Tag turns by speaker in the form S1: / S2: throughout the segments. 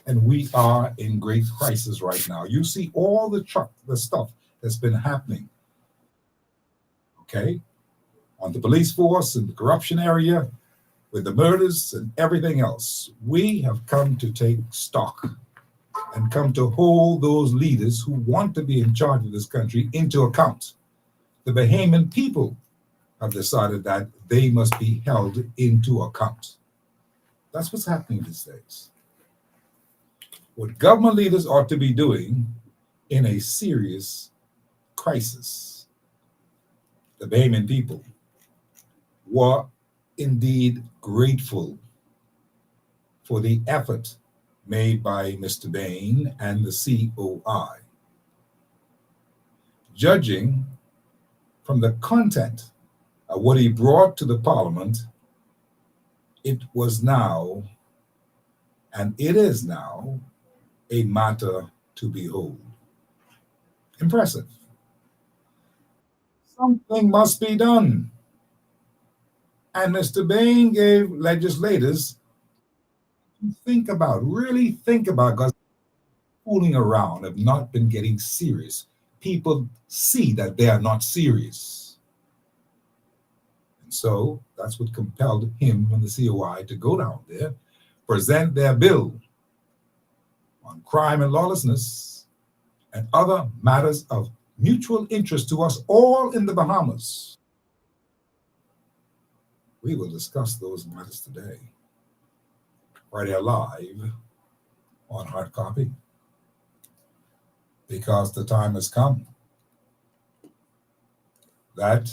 S1: And we are in great crisis right now. You see all the stuff that's been happening, okay, on the police force and the corruption area, with the murders and everything else. We have come to take stock and come to hold those leaders who want to be in charge of this country into account. The Bahamian people have decided that they must be held into account. That's what's happening these days. What government leaders ought to be doing in a serious crisis, the Bahamian people were indeed grateful for the effort made by Mr. Bain and the COI. Judging from the content of what he brought to the Parliament, it was now, and it is now, a matter to behold. Impressive. Something must be done. And Mr. Bain gave legislators to think about, really think about, because fooling around have not been getting serious. People see that they are not serious. And so that's what compelled him and the COI to go down there, present their bill on crime and lawlessness and other matters of mutual interest to us all in the Bahamas. We will discuss those matters today, right here live on hard copy, because the time has come that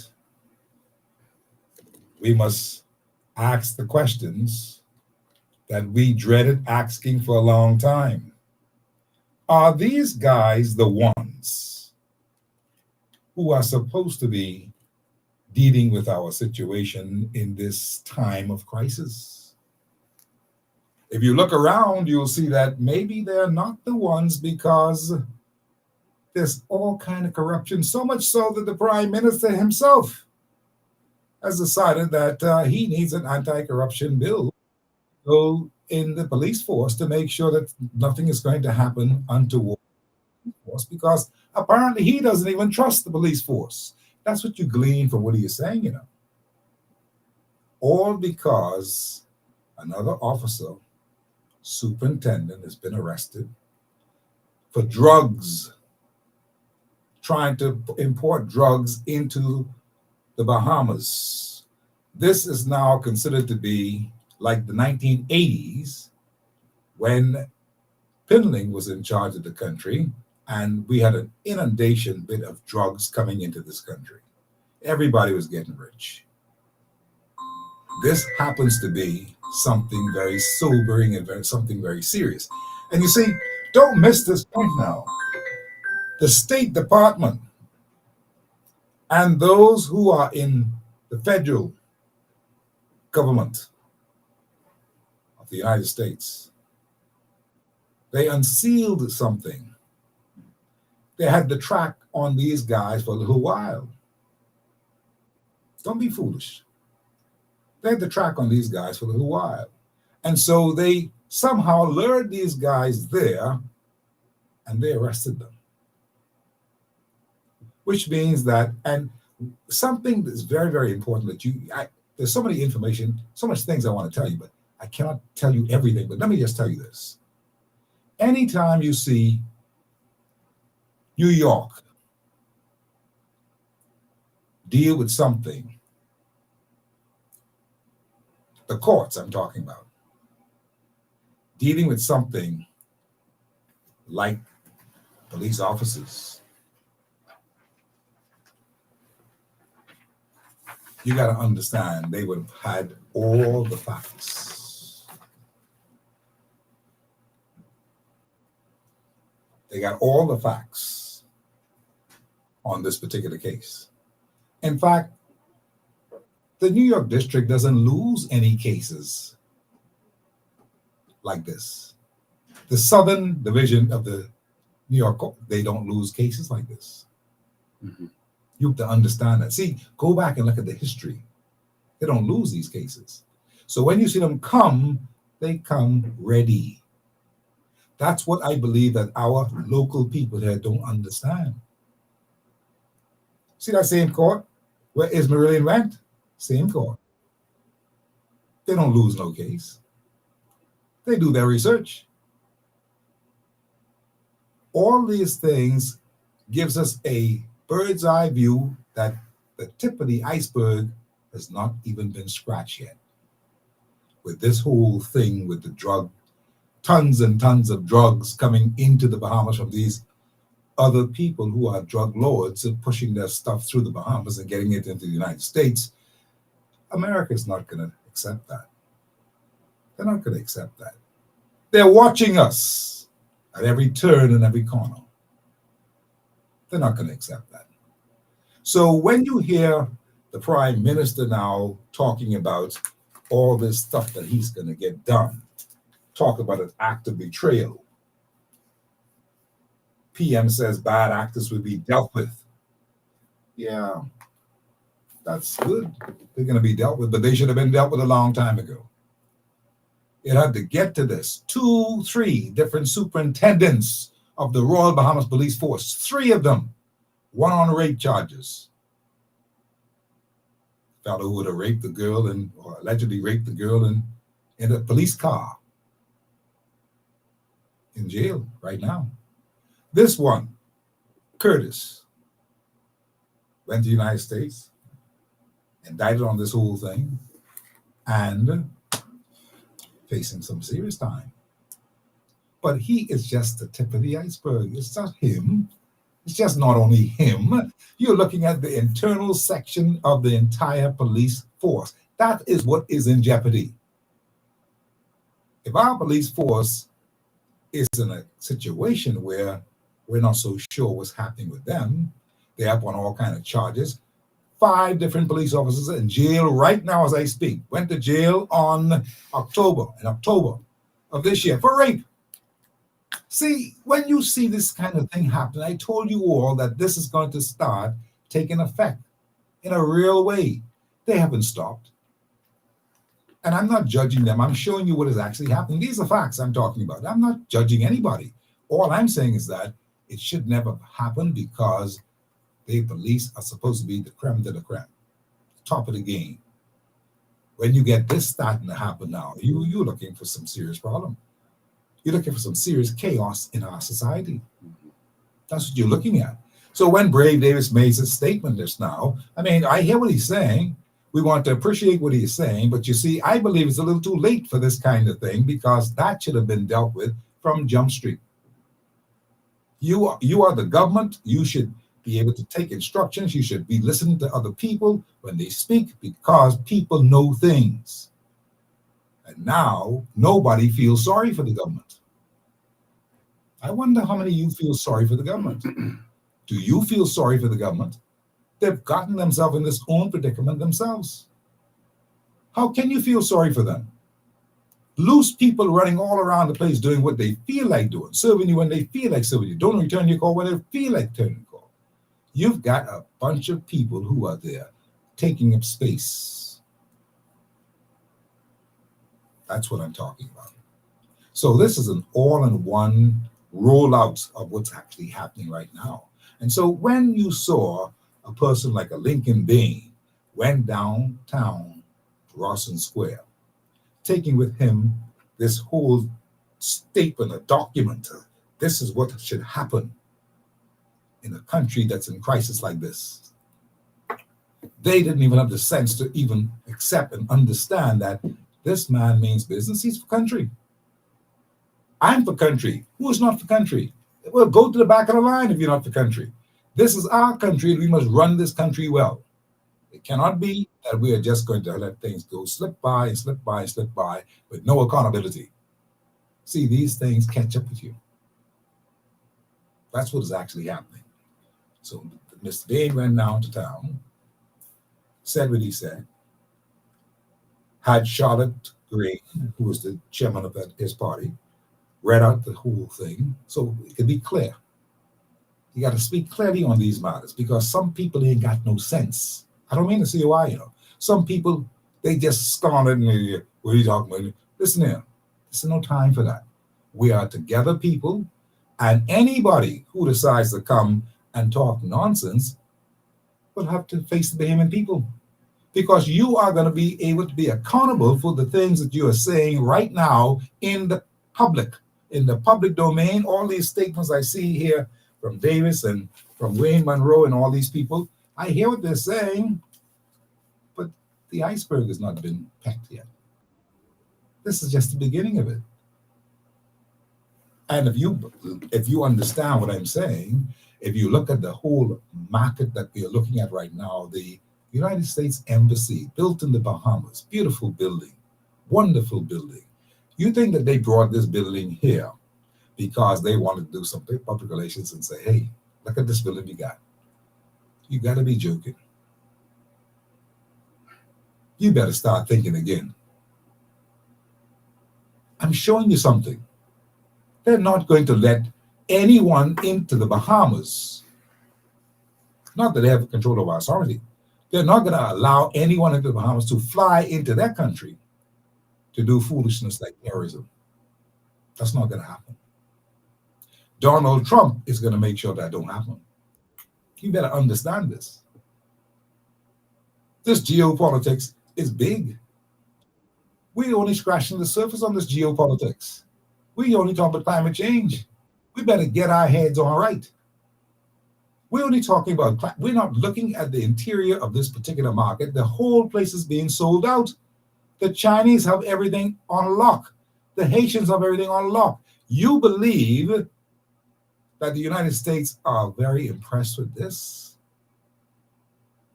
S1: we must ask the questions that we dreaded asking for a long time. Are these guys the ones who are supposed to be dealing with our situation in this time of crisis? If you look around, you'll see that maybe they're not the ones, because there's all kind of corruption, so much so that the prime minister himself has decided that he needs an anti-corruption bill go in the police force to make sure that nothing is going to happen untoward, because apparently he doesn't even trust the police force. That's what you glean from what he is saying, you know. All because another officer, superintendent, has been arrested for drugs, trying to import drugs into the Bahamas. This is now considered to be like the 1980s, when Pinling was in charge of the country and we had an inundation bit of drugs coming into this country. Everybody was getting rich. This happens to be something very sobering and something very serious. And you see, don't miss this point now. The State Department and those who are in the federal government of the United States, they unsealed something. They had the track on these guys for a little while. Don't be foolish. They had the track on these guys for a little while. And so they somehow lured these guys there and they arrested them. Which means that, and something that's very, very important that there's so many information, so much things I want to tell you, but I cannot tell you everything. But let me just tell you this. Anytime you see New York deal with something, the courts I'm talking about, dealing with something like police officers, you got to understand they would have had all the facts. They got all the facts on this particular case. In fact, the New York district doesn't lose any cases like this. The Southern Division of the New York Court, they don't lose cases like this. Mm-hmm. You have to understand that. See, go back and look at the history. They don't lose these cases. So when you see them come, they come ready. That's what I believe that our local people here don't understand. See that same court where Ismailian went? Same court. They don't lose no case. They do their research. All these things gives us a bird's eye view that the tip of the iceberg has not even been scratched yet. With this whole thing with the drug, tons and tons of drugs coming into the Bahamas from these other people who are drug lords and pushing their stuff through the Bahamas and getting it into the United States, America is not going to accept that. They're not going to accept that. They're watching us at every turn and every corner. They're not going to accept that. So when you hear the Prime Minister now talking about all this stuff that he's going to get done, talk about an act of betrayal. PM says bad actors will be dealt with. Yeah, that's good. They're going to be dealt with, but they should have been dealt with a long time ago. It had to get to this. 2, 3 different superintendents of the Royal Bahamas Police Force, 3 of them, one on rape charges. Fellow who would have raped the girl or allegedly raped the girl in a police car in jail right now. This one, Curtis, went to the United States, indicted on this whole thing, and facing some serious time. But he is just the tip of the iceberg. It's not him. It's just not only him. You're looking at the internal section of the entire police force. That is what is in jeopardy. If our police force is in a situation where we're not so sure what's happening with them, they're up on all kinds of charges. 5 different police officers in jail right now as I speak. Went to jail in October of this year for rape. See, when you see this kind of thing happen, I told you all that this is going to start taking effect in a real way. They haven't stopped. And I'm not judging them. I'm showing you what is actually happening. These are facts I'm talking about. I'm not judging anybody. All I'm saying is that it should never happen because the police are supposed to be the creme de la creme, top of the game. When you get this starting to happen now, you're looking for some serious problem. You're looking for some serious chaos in our society. That's what you're looking at. So when Brave Davis made his statement just now, I mean, I hear what he's saying. We want to appreciate what he's saying, but you see, I believe it's a little too late for this kind of thing because that should have been dealt with from Jump Street. You are the government. You should be able to take instructions. You should be listening to other people when they speak because people know things. And now nobody feels sorry for the government. I wonder how many of you feel sorry for the government. Do you feel sorry for the government? They've gotten themselves in this own predicament themselves. How can you feel sorry for them? Loose people running all around the place doing what they feel like doing, serving you when they feel like serving you. Don't return your call when they feel like turning your call. You've got a bunch of people who are there taking up space. That's what I'm talking about. So this is an all-in-one rollout of what's actually happening right now. And so when you saw a person like a Lincoln Bain went downtown to Rawson Square, taking with him this whole statement, a document, this is what should happen in a country that's in crisis like this. They didn't even have the sense to even accept and understand that this man means business. He's for country. I'm for country. Who is not for country? Well, go to the back of the line if you're not for country. This is our country, and we must run this country well. It cannot be that we are just going to let things go slip by and slip by and slip by with no accountability. See, these things catch up with you. That's what is actually happening. So Mr. Bain went down to town, said what he said, had Charlotte Green, who was the chairman of his party, read out the whole thing so it could be clear. You got to speak clearly on these matters because some people ain't got no sense. I don't mean to say why, Some people, they just scorn it and what are you talking about? Listen here, there's no time for that. We are together people, and anybody who decides to come and talk nonsense will have to face the Bahamian people, because you are going to be able to be accountable for the things that you are saying right now public, in the public domain. All these statements I see here from Davis and from Wayne Monroe and all these people, I hear what they're saying, but the iceberg has not been pecked yet. This is just the beginning of it. And if you understand what I'm saying, if you look at the whole market that we are looking at right now, the United States Embassy, built in the Bahamas, beautiful building, wonderful building. You think that they brought this building here because they wanted to do some public relations and say, hey, look at this building we got. You got to be joking. You better start thinking again. I'm showing you something. They're not going to let anyone into the Bahamas. Not that they have control of our sovereignty. They're not going to allow anyone into the Bahamas to fly into their country to do foolishness like terrorism. That's not going to happen. Donald Trump is going to make sure that don't happen. You better understand this. This geopolitics is big. We're only scratching the surface on this geopolitics. We only talk about climate change. We better get our heads on right. We're only talking about, we're not looking at the interior of this particular market. The whole place is being sold out. The Chinese have everything on lock. The Haitians have everything on lock. You believe that the United States are very impressed with this?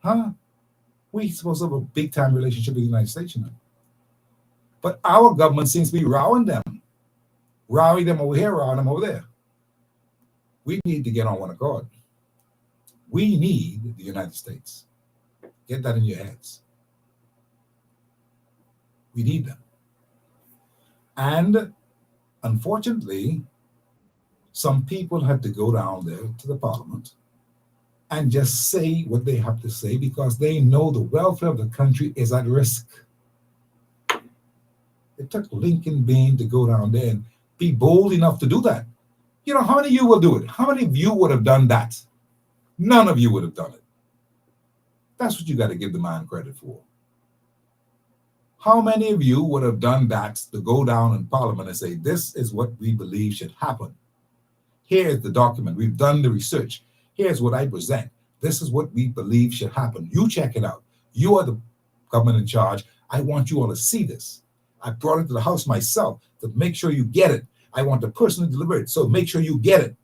S1: Huh? We're supposed to have a big-time relationship with the United States, you know. But our government seems to be rowing them over here, rowing them over there. We need to get on one accord. We need the United States. Get that in your heads. We need them. And unfortunately, some people had to go down there to the parliament and just say what they have to say because they know the welfare of the country is at risk. It took Lincoln Bain to go down there and be bold enough to do that. You know, how many of you will do it? How many of you would have done that? None of you would have done it. That's what you got to give the man credit for. How many of you would have done that to go down in Parliament and say, this is what we believe should happen? Here's the document. We've done the research. Here's what I present. This is what we believe should happen. You check it out. You are the government in charge. I want you all to see this. I brought it to the House myself to make sure you get it. I want the person to deliver it, so make sure you get it.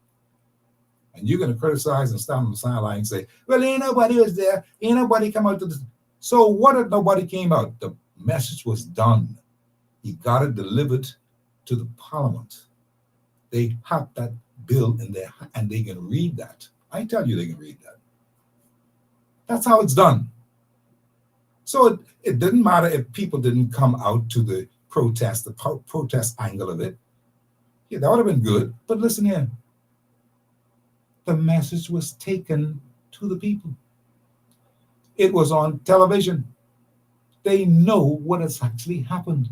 S1: And you're going to criticize and stand on the sideline and say, well, ain't nobody was there. Ain't nobody come out to this. So what if nobody came out? The message was done. He got it delivered to the Parliament. They have that bill in there, and they can read that. I tell you they can read that. That's how it's done. So it didn't matter if people didn't come out to the protest angle of it. Yeah, that would have been good. But listen here. The message was taken to the people. It was on television. They know what has actually happened.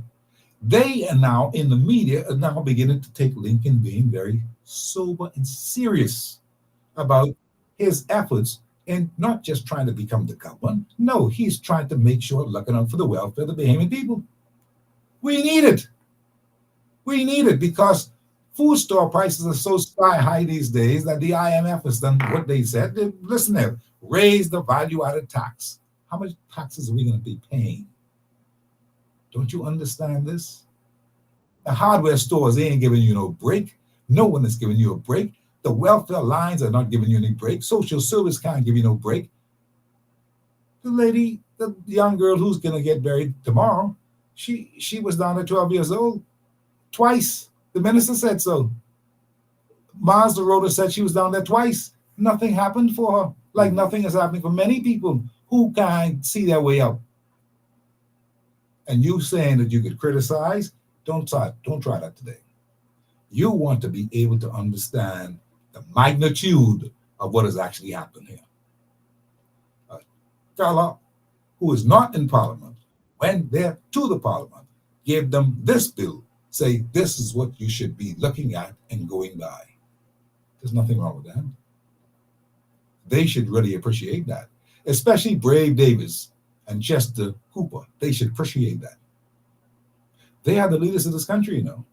S1: They are now in the media are now beginning to take Lincoln Bain very sober and serious about his efforts in not just trying to become the government. No, he's trying to make sure looking out for the welfare of the Bahamian people. We need it. We need it because food store prices are so sky high these days that the IMF has done what they said. Listen there, raise the value-added tax. How much taxes are we going to be paying? Don't you understand this? The hardware stores, they ain't giving you no break. No one is giving you a break. The welfare lines are not giving you any break. Social service can't give you no break. The lady, the young girl who's going to get married tomorrow, she was down at 12 years old. Twice. The minister said so. Mazda Rhoda said she was down there twice. Nothing happened for her. Like nothing is happening for many people who can't see their way out. And you saying that you could criticize, don't try that today. You want to be able to understand the magnitude of what has actually happened here. A fellow who is not in Parliament went there to the Parliament, gave them this bill, say this is what you should be looking at and going by. There's nothing wrong with that. They should really appreciate that, especially Brave Davis and Chester Cooper. They should appreciate that. They are the leaders of this country, you know.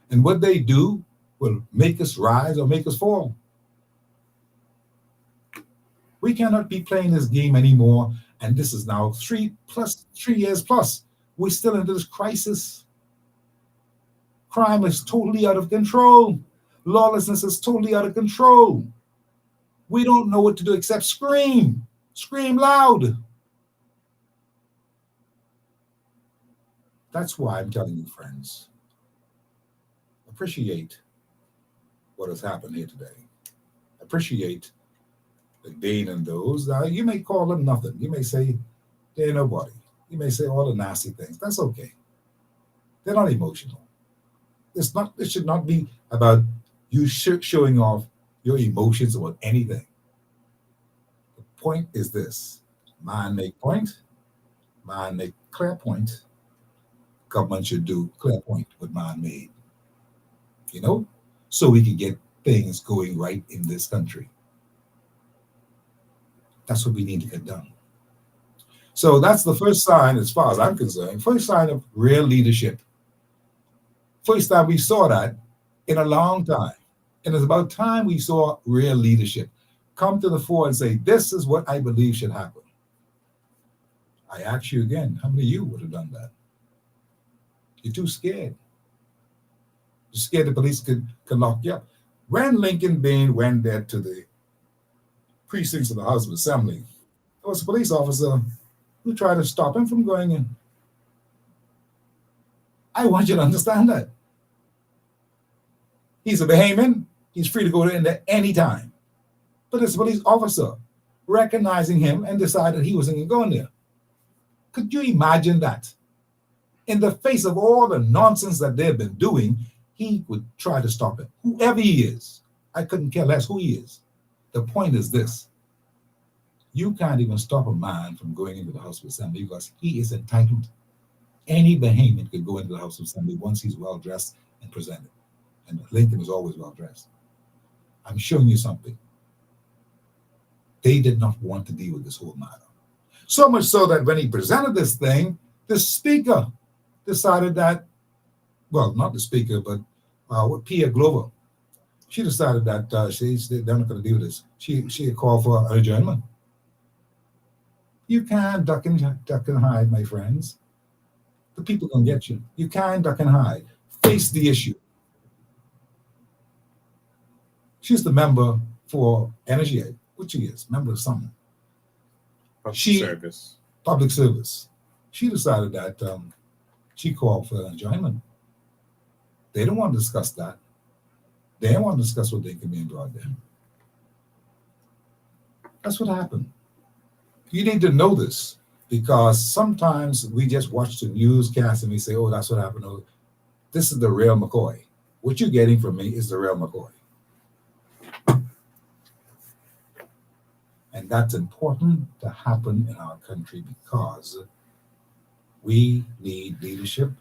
S1: And what they do will make us rise or make us fall. We cannot be playing this game anymore. And this is now 3 years plus. We're still into this crisis. Crime is totally out of control. Lawlessness is totally out of control. We don't know what to do except scream. Scream loud. That's why I'm telling you, friends, appreciate what has happened here today. Appreciate the Bain and those. Now, you may call them nothing. You may say they're nobody. You may say all the nasty things. That's okay. They're not emotional. It should not be about you showing off your emotions about anything. The point is this: man make point, man make clear point. Government should do clear point what man made. You know, so we can get things going right in this country. That's what we need to get done. So that's the first sign, as far as I'm concerned, first sign of real leadership. First time we saw that in a long time. And it's about time we saw real leadership come to the fore and say, this is what I believe should happen. I ask you again, how many of you would have done that? You're too scared. You're scared the police could lock you up. When Lincoln Bain went there to the precincts of the House of Assembly, there was a police officer who tried to stop him from going in. I want you to understand that. He's a Bahamian. He's free to go in there anytime. But this police officer recognizing him and decided he wasn't going there. Could you imagine that? In the face of all the nonsense that they've been doing, he would try to stop him. Whoever he is, I couldn't care less who he is. The point is this: you can't even stop a man from going into the House of Assembly because he is entitled. Any Bahamian could go into the House of Assembly once he's well dressed and presented. And Lincoln was always well dressed. I'm showing you something. They did not want to deal with this whole matter. So much so that when he presented this thing, the speaker decided that, well, not the speaker, but Pia Glover, she decided that they're not going to deal with this. She called for an adjournment. You can't duck and hide, my friends. The people gonna get you. You can't duck and hide. Face the issue. She's the member for Energy, which she is, member of something. Public service. She decided that she called for an adjournment. They don't want to discuss that. They don't want to discuss what they can be brought there. That's what happened. You need to know this, because sometimes we just watch the newscast and we say, oh, that's what happened. Oh, this is the real McCoy. What you're getting from me is the real McCoy. And that's important to happen in our country because we need leadership.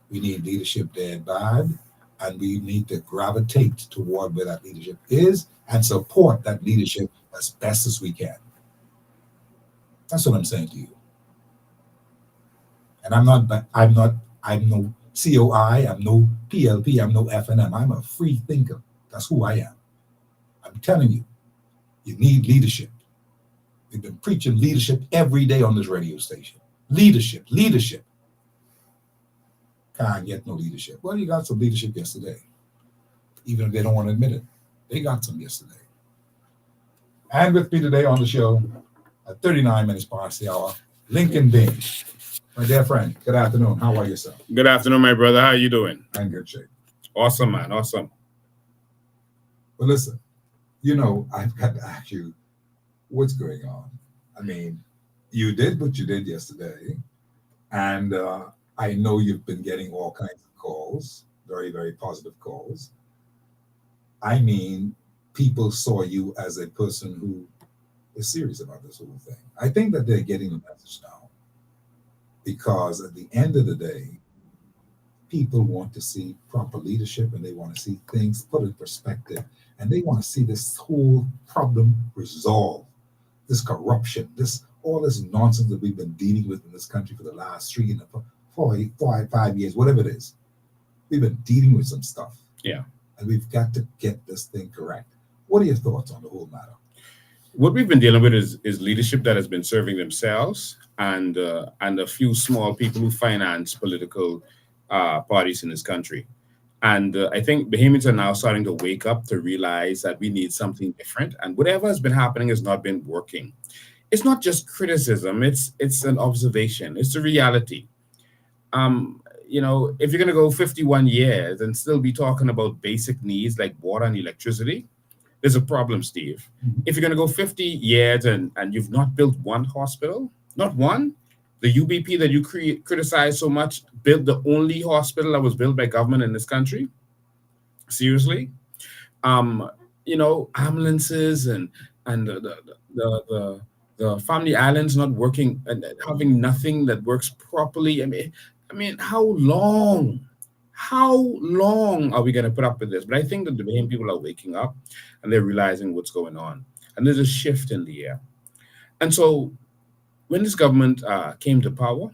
S1: We need leadership there bad, and we need to gravitate toward where that leadership is and support that leadership as best as we can. That's what I'm saying to you. And I'm no COI, I'm no PLP, I'm no FNM. I'm a free thinker. That's who I am. I'm telling you, you need leadership. We've been preaching leadership every day on this radio station. Leadership. Can't get no leadership. Well, you got some leadership yesterday. Even if they don't want to admit it. They got some yesterday. And with me today on the show, at 39 minutes past the hour, Lincoln Bain. My dear friend, good afternoon. How are you, sir?
S2: Good afternoon, my brother. How are you doing?
S1: I'm in good shape.
S2: Awesome, man. Awesome.
S1: Well, listen, I've got to ask you, what's going on? I mean, you did what you did yesterday, and I know you've been getting all kinds of calls, very, very positive calls. I mean, people saw you as a person who is serious about this whole thing. I think that they're getting the message now, because at the end of the day, People want to see proper leadership and they want to see things put in perspective and they want to see this whole problem resolved. This corruption, this all this nonsense that we've been dealing with in this country for the last 5 years, whatever it is. We've been dealing with some stuff.
S2: Yeah.
S1: And we've got to get this thing correct. What are your thoughts on the whole matter?
S2: What we've been dealing with is leadership that has been serving themselves and a few small people who finance political parties in this country. And I think Bahamians are now starting to wake up to realize that we need something different. And whatever has been happening has not been working. It's not just criticism. It's an observation. It's a reality. If you're going to go 51 years and still be talking about basic needs like water and electricity, there's a problem, Steve.
S1: Mhm.
S2: If you're going to go 50 years and you've not built one hospital, not one, the UBP that you criticize so much built the only hospital that was built by government in this country. Seriously, ambulances and the family islands not working and having nothing that works properly. I mean, how long? How long are we going to put up with this? But I think that the Bain people are waking up and they're realizing what's going on, and there's a shift in the air. And so, when this government came to power,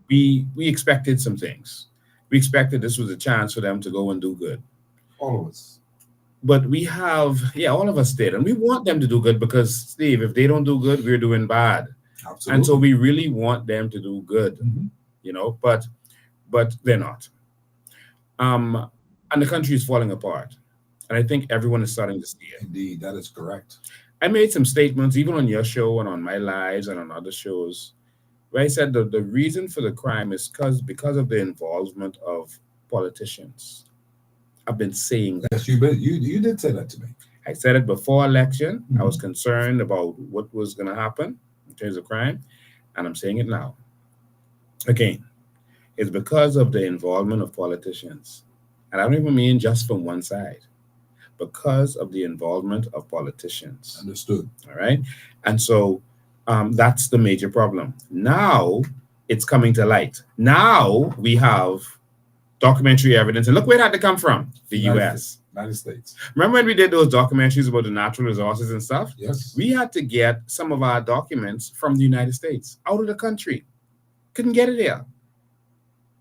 S2: we expected some things. We expected this was a chance for them to go and do good.
S1: All of us.
S2: But all of us did. And we want them to do good because, Steve, if they don't do good, we're doing bad.
S1: Absolutely.
S2: And so we really want them to do good,
S1: Mhm.
S2: but they're not. And the country is falling apart. And I think everyone is starting to see it.
S1: Indeed, that is correct.
S2: I made some statements, even on your show and on my lives and on other shows, where I said that the reason for the crime is because of the involvement of politicians. I've been saying that.
S1: Yes, you did say that to me.
S2: I said it before election. I was concerned about what was going to happen in terms of crime, and I'm saying it now. Again, it's because of the involvement of politicians. And I don't even mean just from one side, because of the involvement of politicians.
S1: Understood.
S2: All right. And so that's the major problem. Now it's coming to light. Now we have documentary evidence. And look where that had to come from, the US.
S1: United States.
S2: Remember when we did those documentaries about the natural resources and stuff?
S1: Yes.
S2: We had to get some of our documents from the United States, out of the country. Couldn't get it here.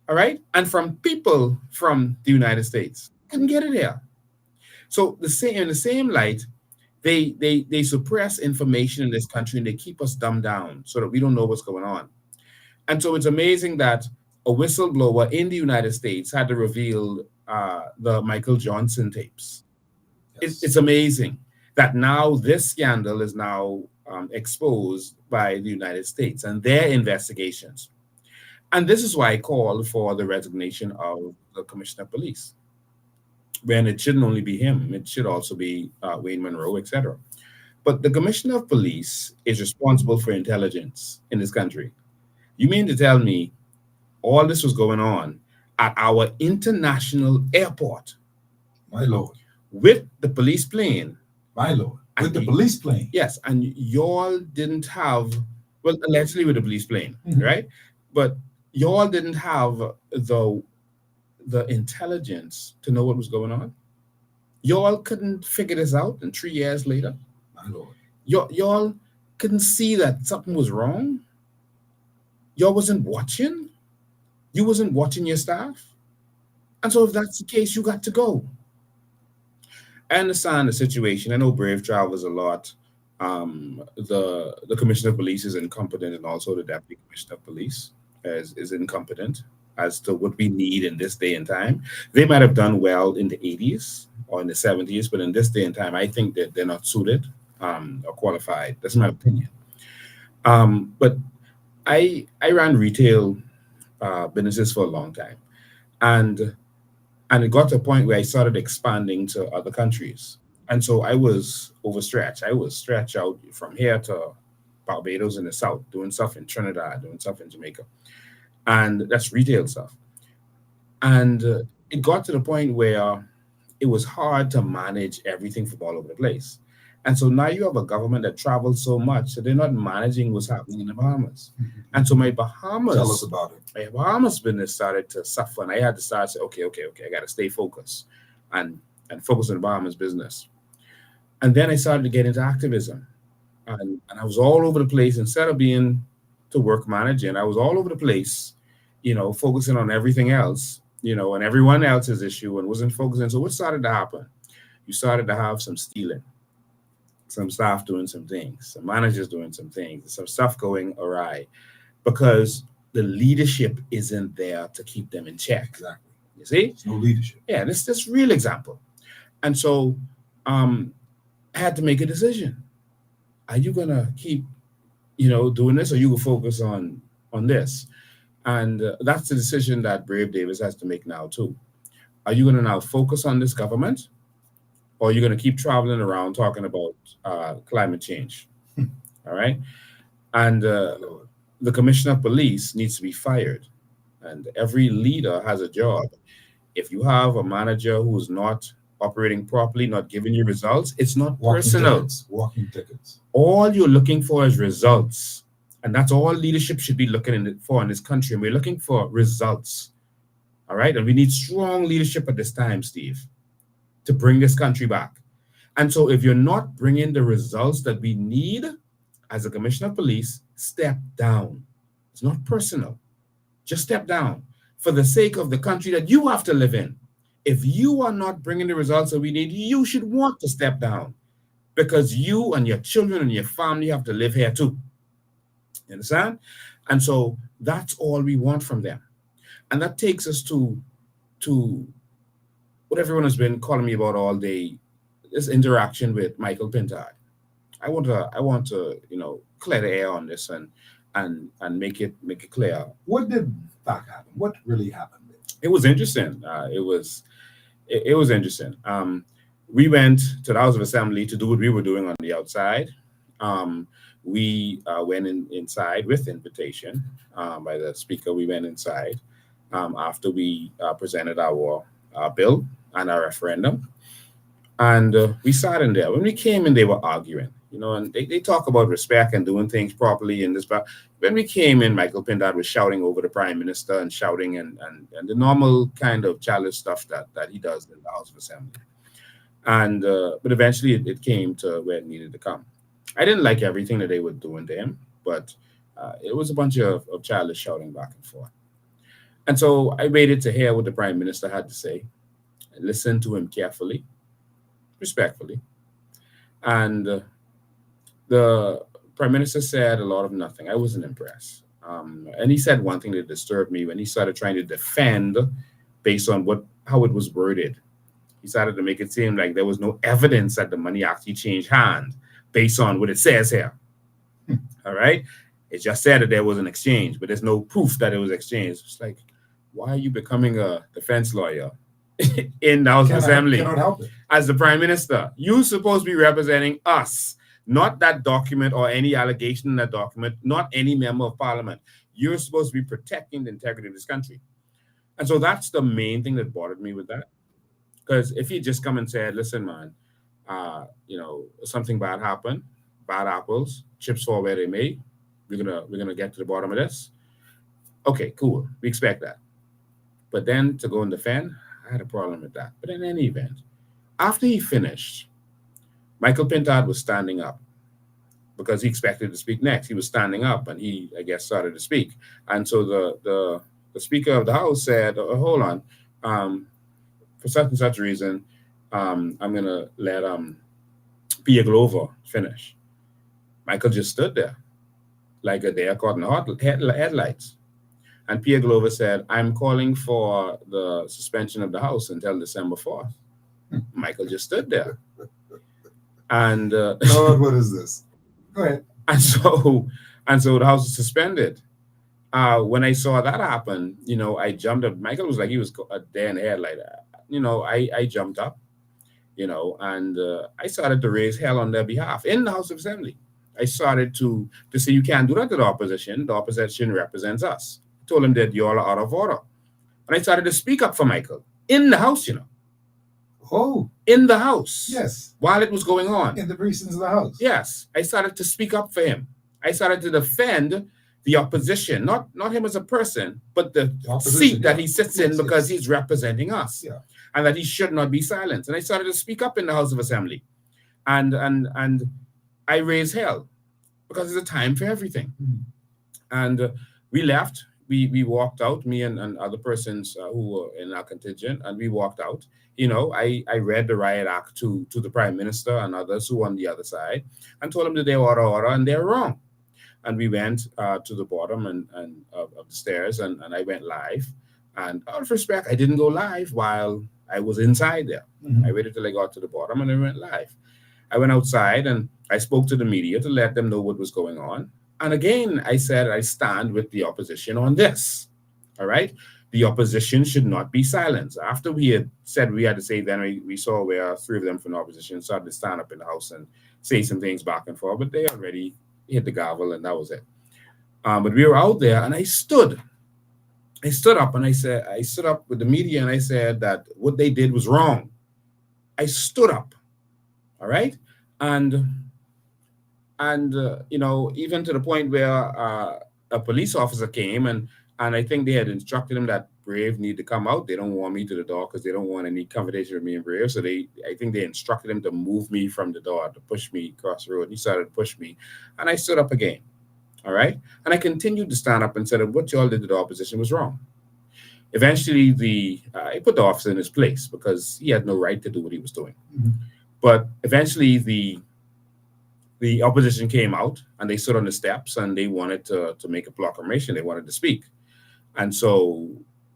S2: All right? And from people from the United States. Couldn't get it here. So in the same light, they suppress information in this country and they keep us dumbed down so that we don't know what's going on. And so it's amazing that a whistleblower in the United States had to reveal the Michael Johnson tapes.
S1: Yes.
S2: It's amazing that now this scandal is now exposed by the United States and their investigations. And this is why I called for the resignation of the Commissioner of Police. When it shouldn't only be him, it should also be Wayne Monroe, etc. But the Commissioner of Police is responsible for intelligence in this country. You mean to tell me all this was going on at our international airport?
S1: My Lord.
S2: With the police plane?
S1: My Lord. With the police plane?
S2: Yes, and y'all didn't have, well, allegedly with the police plane, right? But y'all didn't have the intelligence to know what was going on. Y'all couldn't figure this out, and 3 years later,
S1: My Lord.
S2: y'all couldn't see that something was wrong. Y'all wasn't watching. You wasn't watching your staff. And so if that's the case, you got to go. I understand the situation. I know Brave travels a lot. The Commissioner of Police is incompetent, and also the Deputy Commissioner of Police is incompetent as to what we need in this day and time. They might have done well in the 80s or in the 70s, but in this day and time, I think that they're not suited or qualified. That's my opinion. But I ran retail businesses for a long time, and it got to a point where I started expanding to other countries, and so I was overstretched. I was stretched out from here to Barbados in the south, doing stuff in Trinidad, doing stuff in Jamaica, and that's retail stuff. And it got to the point where it was hard to manage everything from all over the place. And so now you have a government that travels so much, so they're not managing what's happening in the Bahamas. And so
S1: Tell us about it.
S2: my Bahamas business started to suffer, and I had to start say, okay, I got to stay focused and focus on the Bahamas business. And then I started to get into activism, and I was all over the place. Instead of being to work managing, I was all over the place, focusing on everything else, and everyone else's issue, and wasn't focusing. So what started to happen? You started to have some stealing, some staff doing some things, some managers doing some things, some stuff going awry because the leadership isn't there to keep them in check.
S1: Exactly.
S2: You see?
S1: There's no leadership.
S2: Yeah, this real example. And so I had to make a decision. Are you gonna keep, doing this, or you will focus on this? And that's the decision that Brave Davis has to make now too. Are you gonna now focus on this government, or are you gonna keep traveling around talking about climate change? All right. And the commissioner of police needs to be fired, and every leader has a job. If you have a manager who's not operating properly, not giving you results, it's not personal.
S1: Walking tickets.
S2: All you're looking for is results, and that's all leadership should be looking for in this country. And we're looking for results. All right, and we need strong leadership at this time, Steve, to bring this country back. And so if you're not bringing the results that we need as a commissioner of police, step down. It's not personal. Just step down for the sake of the country that you have to live in. If you are not bringing the results that we need, you should want to step down, because you and your children and your family have to live here too. You understand? And so that's all we want from them. And that takes us to what everyone has been calling me about all day, this interaction with Michael Pintard. I want to clear the air on this and make it clear.
S1: What did that happen? What really happened?
S2: It was interesting. It was interesting. We went to the House of Assembly to do what we were doing on the outside. We went inside with invitation by the speaker. We went inside after we presented our bill and our referendum. And we sat in there. When we came in, they were arguing, and they talk about respect and doing things properly in this. But when we came in, Michael Pintard was shouting over the Prime Minister and shouting and the normal kind of childish stuff that he does in the House of Assembly. And but eventually it came to where it needed to come. I didn't like everything that they were doing to him, but it was a bunch of childish shouting back and forth. And so I waited to hear what the Prime Minister had to say. I listened to him carefully, respectfully. And the Prime Minister said a lot of nothing. I wasn't impressed. And he said one thing that disturbed me when he started trying to defend based on how it was worded. He started to make it seem like there was no evidence that the money actually changed hand based on what it says here. All right? It just said that there was an exchange, but there's no proof that it was exchanged. It's like, why are you becoming a defense lawyer in the House of Assembly
S1: cannot help it.
S2: as the Prime Minister? You're supposed to be representing us, not that document or any allegation in that document, not any member of Parliament. You're supposed to be protecting the integrity of this country. And so that's the main thing that bothered me with that. Because if he just come and said, listen, man, something bad happened, bad apples, chips fall where they may, we're gonna get to the bottom of this. Okay, cool. We expect that. But then to go and defend, I had a problem with that. But in any event, after he finished, Michael Pintard was standing up because he expected to speak next. He was standing up and he, I guess, started to speak. And so the Speaker of the House said, hold on, for such and such reason, I'm going to let Pia Glover finish. Michael just stood there like a deer caught in the headlights. And Pia Glover said, I'm calling for the suspension of the House until December 4th. Michael just stood there. And
S1: Lord, what is this? Go ahead.
S2: And so the House was suspended. When I saw that happen, I jumped up. Michael was like, he was a deer in the headlight. I jumped up, and I started to raise hell on their behalf in the House of Assembly. I started to say, you can't do that to the opposition. The opposition represents us. I told him that you all are out of order. And I started to speak up for Michael in the House,
S1: Oh,
S2: in the house
S1: yes.
S2: while it was going on.
S1: In the precincts of the house.
S2: Yes, I started to speak up for him. I started to defend the opposition, not him as a person, but the
S1: The opposition,
S2: seat that
S1: yeah.
S2: he sits in
S1: Yes,
S2: because
S1: yes.
S2: he's representing us,
S1: Yeah.
S2: and that he should not be silenced. And I started to speak up in the House of Assembly, and I raised hell because there's a time for everything.
S1: Mhm.
S2: And we left. We walked out, me and other persons who were in our contingent, and we walked out. I read the riot act to the prime minister and others who were on the other side, and told them that they order, and they're wrong. And we went to the bottom and of the stairs, and I went live. And out of respect, I didn't go live while I was inside there. I
S1: Mhm.
S2: waited till I got to the bottom, and I went live. I went outside and I spoke to the media to let them know what was going on. And again, I said I stand with the opposition on this. All right. The opposition should not be silenced. After we had said we had to say, then we saw where three of them from the opposition started to stand up in the house and say some things back and forth, but they already hit the gavel and that was it. But we were out there and I stood. I stood up and I stood up with the media and I said that what they did was wrong. I stood up. All right. And even to the point where a police officer came and I think they had instructed him that Brave need to come out. They don't want me to the door because they don't want any confrontation with me and Brave. So I think they instructed him to move me from the door, to push me across the road. He started to push me, and I stood up again. All right, and I continued to stand up and said that what y'all did to the opposition was wrong. Eventually, I put the officer in his place because he had no right to do what he was doing.
S1: Mhm.
S2: But eventually, the opposition came out and they stood on the steps and they wanted to make a proclamation. They wanted to speak, and so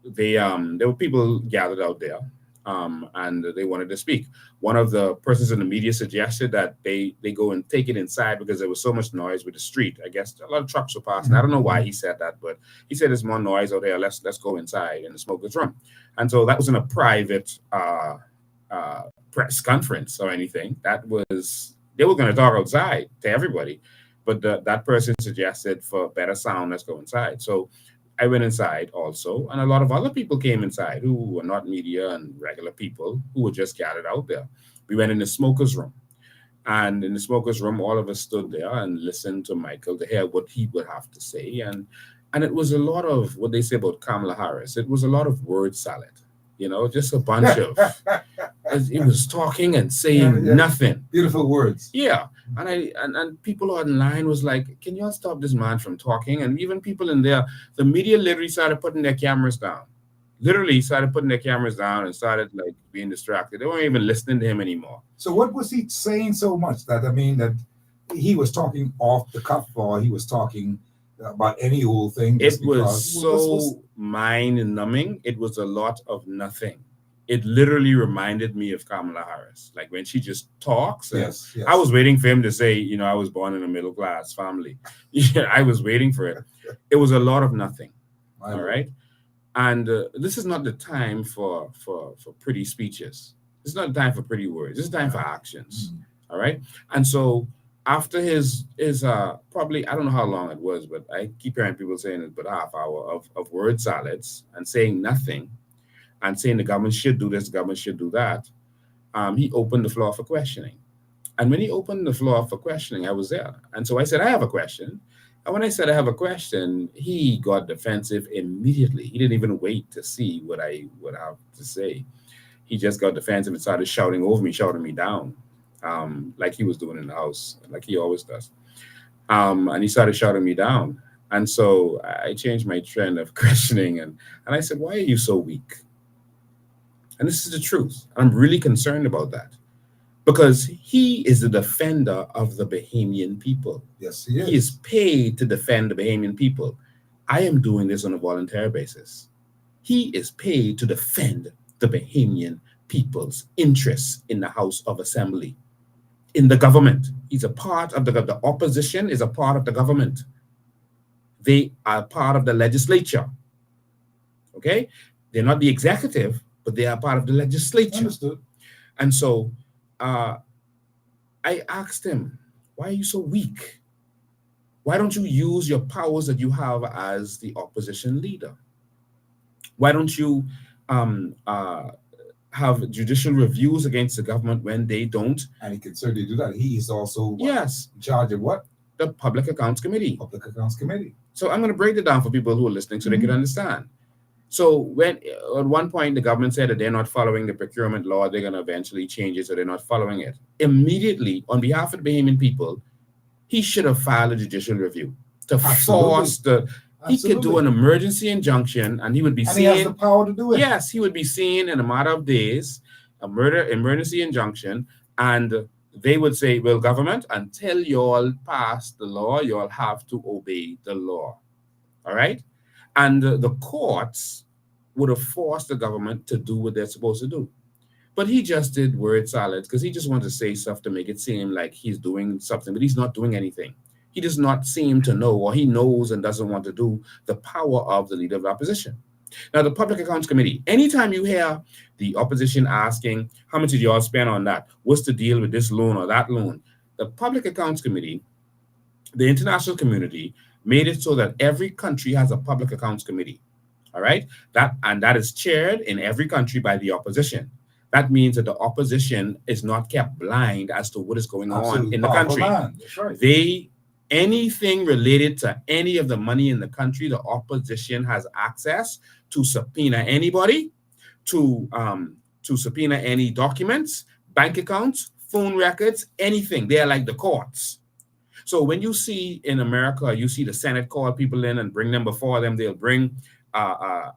S2: there were people gathered out there, and they wanted to speak. One of the persons in the media suggested that they go and take it inside because there was so much noise with the street. I guess a lot of trucks were passing. I don't know why he said that, but he said there's more noise out there. Let's go inside in the smokers room. And so that was in a private press conference or anything. That was they were going to talk outside to everybody, but that person suggested for better sound, let's go inside. So I went inside also, and a lot of other people came inside who were not media and regular people who were just gathered out there. We went in the smokers room, and in the smokers room, all of us stood there and listened to Michael to hear what he would have to say, and it was a lot of what they say about Kamala Harris. It was a lot of word salad, just a bunch of. He was talking and saying
S1: Yeah.
S2: nothing.
S1: Beautiful words.
S2: Yeah, and people online was like, "Can y'all stop this man from talking?" And even people in there, the media literally started putting their cameras down. Literally started putting their cameras down and started like being distracted. They weren't even listening to him anymore.
S1: So what was he saying so much that he was talking off the cuff, or he was talking about any old thing just
S2: It was
S1: because?
S2: so mind numbing. It was a lot of nothing. It literally reminded me of Kamala Harris, like when she just talks. And
S1: Yes, yes.
S2: I was waiting for him to say, I was born in a middle class family. I was waiting for it. It was a lot of nothing.
S1: My
S2: All
S1: Lord.
S2: right. And this is not the time for pretty speeches. This is not the time for pretty words. This is the time for actions.
S1: Mhm.
S2: All right. And so after his probably, I don't know how long it was, but I keep hearing people saying it, but half hour of word salads and saying nothing and saying the government should do this, the government should do that. He opened the floor for questioning. And when he opened the floor for questioning, I was there. And so I said, I have a question. And when I said I have a question, he got defensive immediately. He didn't even wait to see what I would have to say. He just got defensive and started shouting over me, shouting me down, like he was doing in the house, like he always does. And he started shouting me down. And so I changed my trend of questioning and I said, why are you so weak? And this is the truth. I'm really concerned about that because he is the defender of the Bahamian people.
S1: Yes, he is.
S2: He is paid to defend the Bahamian people. I am doing this on a voluntary basis. He is paid to defend the Bahamian people's interests in the House of Assembly, in the government. He's a part of the opposition is a part of the government. They are part of the legislature. Okay? They're not the executive, but they are part of the legislature.
S1: Understood.
S2: And so I asked him, why are you so weak? Why don't you use your powers that you have as the opposition leader? Why don't you have judicial reviews against the government when they don't.
S1: And he can certainly do that. He is also
S2: Yes,
S1: in charge of what?
S2: the Public Accounts Committee.
S1: Public Accounts Committee.
S2: So I'm going to break it down for people who are listening so they can understand. So when at one point the government said that they're not following the procurement law, they're going to eventually change it, so they're not following it. Immediately, on behalf of the Bahamian people, he should have filed a judicial review to force the. He could do an emergency injunction, and he would be
S1: and
S2: seen.
S1: He has the power to do it.
S2: Yes, he would be seen in a matter of days, emergency injunction, and they would say, "Well, government, until you all pass the law, you all have to obey the law." All right, and the courts would have forced the government to do what they're supposed to do. But he just did word salads because he just wanted to say stuff to make it seem like he's doing something, but he's not doing anything. He does not seem to know, or he knows and doesn't want to do, the power of the leader of the opposition. Now, the Public Accounts Committee, anytime you hear the opposition asking, how much did you all spend on that? What's the deal with this loan or that loan? The Public Accounts Committee, the international community, made it so that every country has a Public Accounts Committee. All right? That is chaired in every country by the opposition. That means that the opposition is not kept blind as to what is going on in the country.
S1: That's right.
S2: Anything related to any of the money in the country, the opposition has access to subpoena anybody, to subpoena any documents, bank accounts, phone records, anything. They are like the courts. So when you see in America, you see the Senate call people in and bring them before them. They'll bring Mark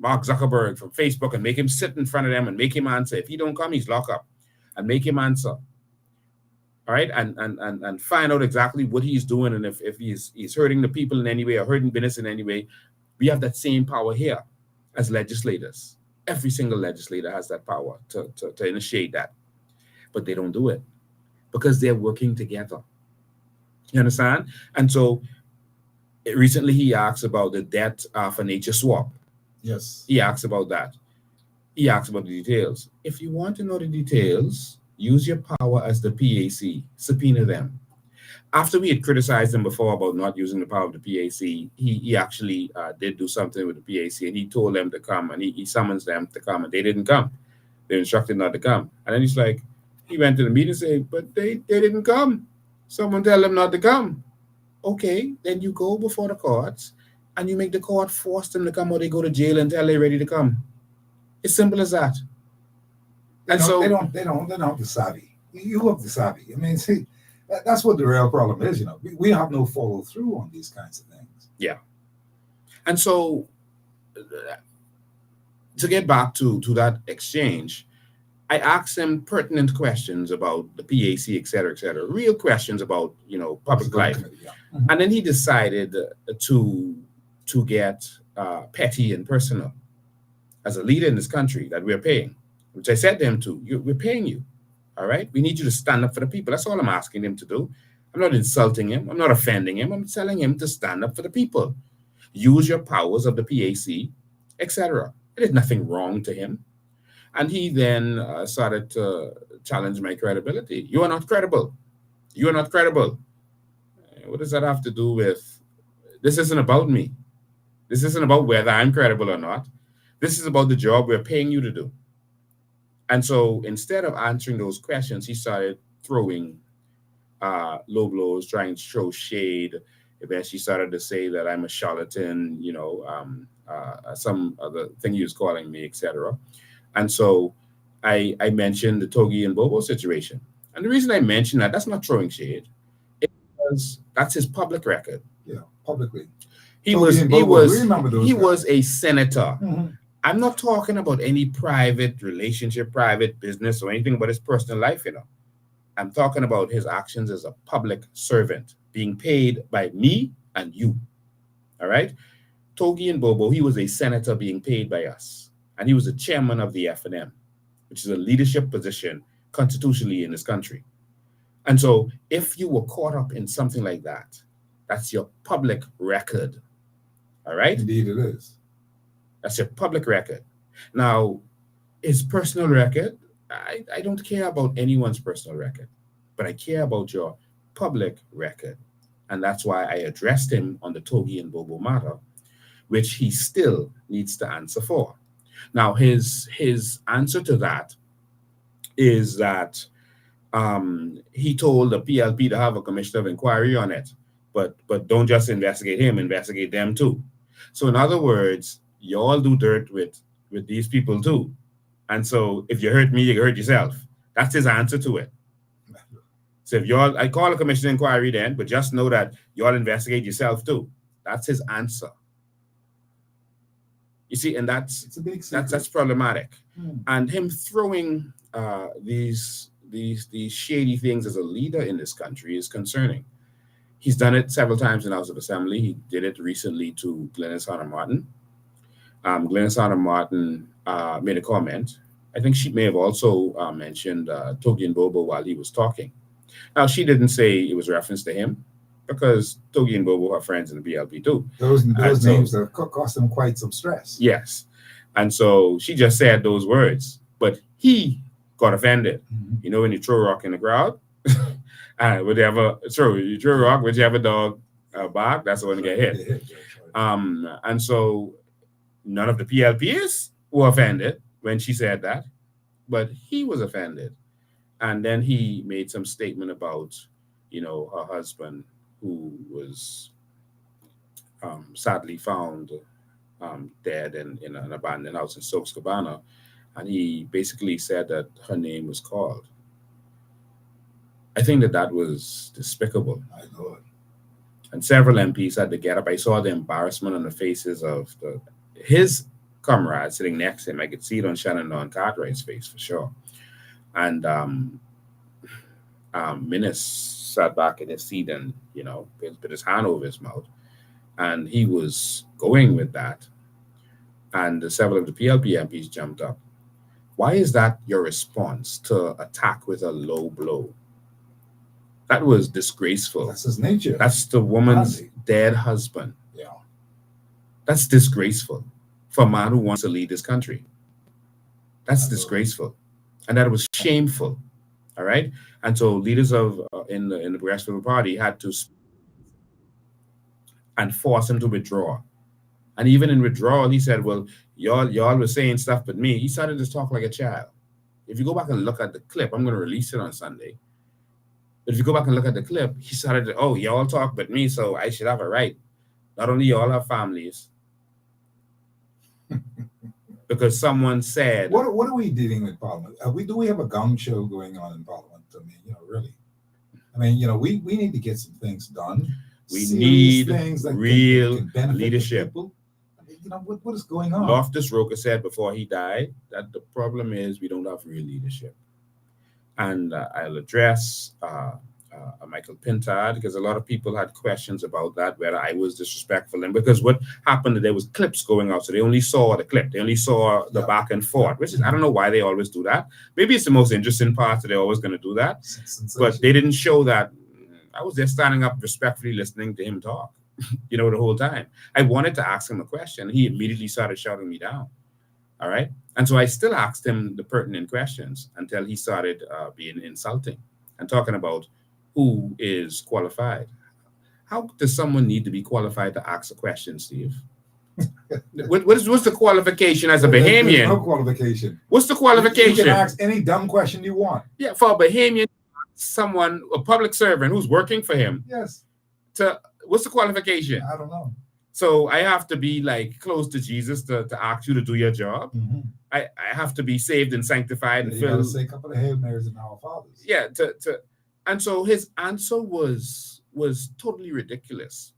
S2: Zuckerberg from Facebook and make him sit in front of them and make him answer. If he don't come, he's locked up, and make him answer. All right, and find out exactly what he's doing, and if he's hurting the people in any way or hurting business in any way. We have that same power here as legislators. Every single legislator has that power to initiate that, but they don't do it because they're working together. You understand? And so recently he asked about the debt for nature swap.
S1: Yes.
S2: He asked about that. He asked about the details. If you want to know the details, use your power as the PAC, subpoena them. After we had criticized him before about not using the power of the PAC, he actually did do something with the PAC, and he told them to come, and he summons them to come, and they didn't come. They instructed not to come. And then he's like, he went to the meeting and said, but they didn't come. Someone tell them not to come. Okay, then you go before the courts, and you make the court force them to come, or they go to jail until they're ready to come. It's simple as that.
S1: They don't have the savvy. You have the savvy. I mean, see, that's what the real problem is. You know, we have no follow through on these kinds of things.
S2: Yeah. And so, to get back to that exchange, I asked him pertinent questions about the PAC, et cetera, real questions about, public life.
S1: Yeah.
S2: Mm-hmm. And then he decided to get petty and personal as a leader in this country that we're paying, which I said to him we're paying you. All right. We need you to stand up for the people. That's all I'm asking him to do. I'm not insulting him. I'm not offending him. I'm telling him to stand up for the people. Use your powers of the PAC, etc. There's nothing wrong to him. And he then started to challenge my credibility. You are not credible. You are not credible. What does that have to do with? This isn't about me. This isn't about whether I'm credible or not. This is about the job we're paying you to do. And so instead of answering those questions, he started throwing low blows, trying to show shade. Eventually started to say that I'm a charlatan, some other thing he was calling me, etc. And so I mentioned the Togi and Bobo situation. And the reason I mentioned that's not throwing shade. It's because that's his public record.
S1: Yeah, publicly.
S2: He was a senator. Mm-hmm. I'm not talking about any private relationship, private business, or anything about his personal life, I'm talking about his actions as a public servant, being paid by me and you. All right? Togi and Bobo, he was a senator being paid by us. And he was the chairman of the FNM, which is a leadership position constitutionally in this country. And so if you were caught up in something like that, that's your public record. All right?
S1: Indeed it is.
S2: That's your public record. Now, his personal record, I don't care about anyone's personal record, but I care about your public record. And that's why I addressed him on the Togi and Bobo matter, which he still needs to answer for. Now, his answer to that is that he told the PLP to have a commission of inquiry on it, but don't just investigate him, investigate them too. So, in other words, you all do dirt with these people too, and so if you hurt me, you hurt yourself. That's his answer to it. So if y'all, I call a commission of inquiry then, but just know that y'all investigate yourself too. That's his answer. You see, and
S1: It's a big secret.
S2: that's problematic. And him throwing these shady things as a leader in this country is concerning. He's done it several times in the House of Assembly. He did it recently to Glenys Hunter Martin. Glenys Hunter Martin made a comment. I think she may have also mentioned Togi and Bobo while he was talking. Now, she didn't say it was reference to him because Togi and Bobo are friends in the BLP too.
S1: Those names have cost them quite some stress.
S2: Yes. And so she just said those words, but he got offended. You know, when you throw a rock in the crowd, you throw a rock, whichever dog bark, that's the one to get hit. And so none of the PLPs were offended when she said that, but he was offended. And then he made some statement about, her husband who was sadly found dead in an abandoned house in Stokes Cabana. And he basically said that her name was called. I think that was despicable.
S1: My Lord.
S2: And several MPs had to get up. I saw the embarrassment on the faces of his comrades sitting next to him. I could see it on Shannon Don Cartwright's face for sure. And Minnis sat back in his seat and, put his hand over his mouth. And he was going with that. And several of the PLP MPs jumped up. Why is that your response to attack with a low blow? That was disgraceful.
S1: That's his nature.
S2: That's the woman's dead husband.
S1: Yeah.
S2: That's disgraceful for a man who wants to lead this country. That's disgraceful. And that was shameful. All right. And so leaders in the Progressive Party had to and force him to withdraw. And even in withdrawal, he said, well, y'all were saying stuff but me. He started to talk like a child. If you go back and look at the clip, I'm going to release it on Sunday. But if you go back and look at the clip, he started to, y'all talk but me, so I should have a right. Not only y'all have families, because someone said...
S1: What are we dealing with Parliament? Do we have a gong show going on in Parliament? I mean, really. I mean, we need to get some things done.
S2: We need
S1: things that
S2: real
S1: can
S2: leadership.
S1: People. I mean, what is going on?
S2: Loftus Roker said before he died that the problem is we don't have real leadership. And I'll address Michael Pintard because a lot of people had questions about that, whether I was disrespectful. And because what happened, there was clips going out, so they only saw the clip. They only saw the back and forth, which is, I don't know why they always do that. Maybe it's the most interesting part, so they're always going to do that. But they didn't show that. I was there standing up respectfully listening to him talk, the whole time. I wanted to ask him a question. He immediately started shouting me down. All right. And so I still asked him the pertinent questions until he started being insulting and talking about who is qualified. How does someone need to be qualified to ask a question, Steve? What's the qualification as a Bahamian?
S1: No qualification.
S2: What's the qualification?
S1: You can ask any dumb question you want.
S2: Yeah, for a Bahamian, someone, a public servant who's working for him.
S1: Yes.
S2: What's the qualification?
S1: I don't know.
S2: So I have to be like close to Jesus to ask you to do your job.
S1: Mm-hmm.
S2: I have to be saved and sanctified and
S1: you
S2: filled.
S1: Gotta say a couple of Hail Marys and Our Fathers.
S2: Yeah. And so his answer was totally ridiculous.